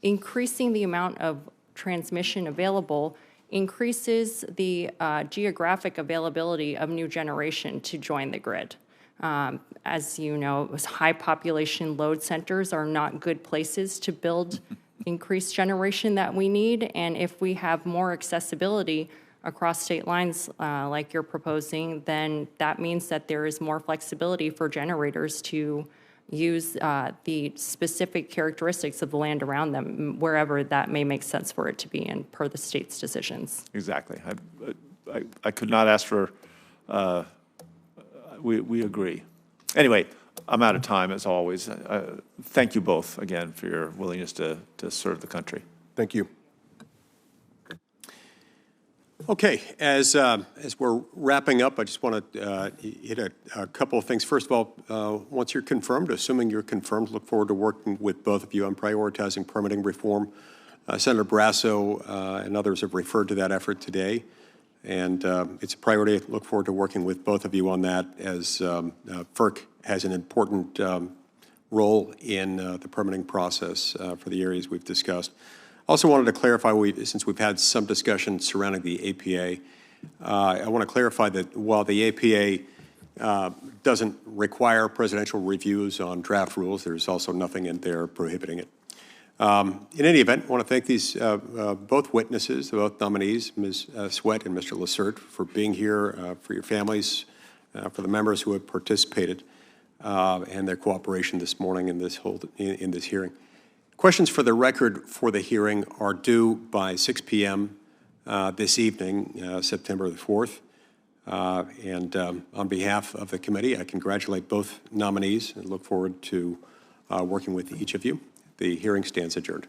increasing the amount of transmission available increases the geographic availability of new generation to join the grid. As you know, high population load centers are not good places to build increased generation that we need, and if we have more accessibility across state lines like you're proposing, then that means that there is more flexibility for generators to use the specific characteristics of the land around them, wherever that may make sense for it to be in, per the state's decisions. Exactly. I could not ask for, we agree. Anyway, I'm out of time, as always. Thank you both, again, for your willingness to serve the country. Thank you. Okay, as we're wrapping up, I just want to hit a couple of things. First of all, once you're confirmed, assuming you're confirmed, look forward to working with both of you on prioritizing permitting reform. Senator Brasso and others have referred to that effort today, and it's a priority. Look forward to working with both of you on that, as FERC has an important role in the permitting process for the areas we've discussed. Also wanted to clarify, since we've had some discussion surrounding the APA, I want to clarify that while the APA doesn't require presidential reviews on draft rules, there's also nothing in there prohibiting it. In any event, I want to thank these both witnesses, both nominees, Ms. Swett and Mr. LaCerte, for being here, for your families, for the members who have participated, and their cooperation this morning in this hearing. Questions for the record for the hearing are due by 6 p.m. This evening, September the 4th. And on behalf of the committee, I congratulate both nominees and look forward to working with each of you. The hearing stands adjourned.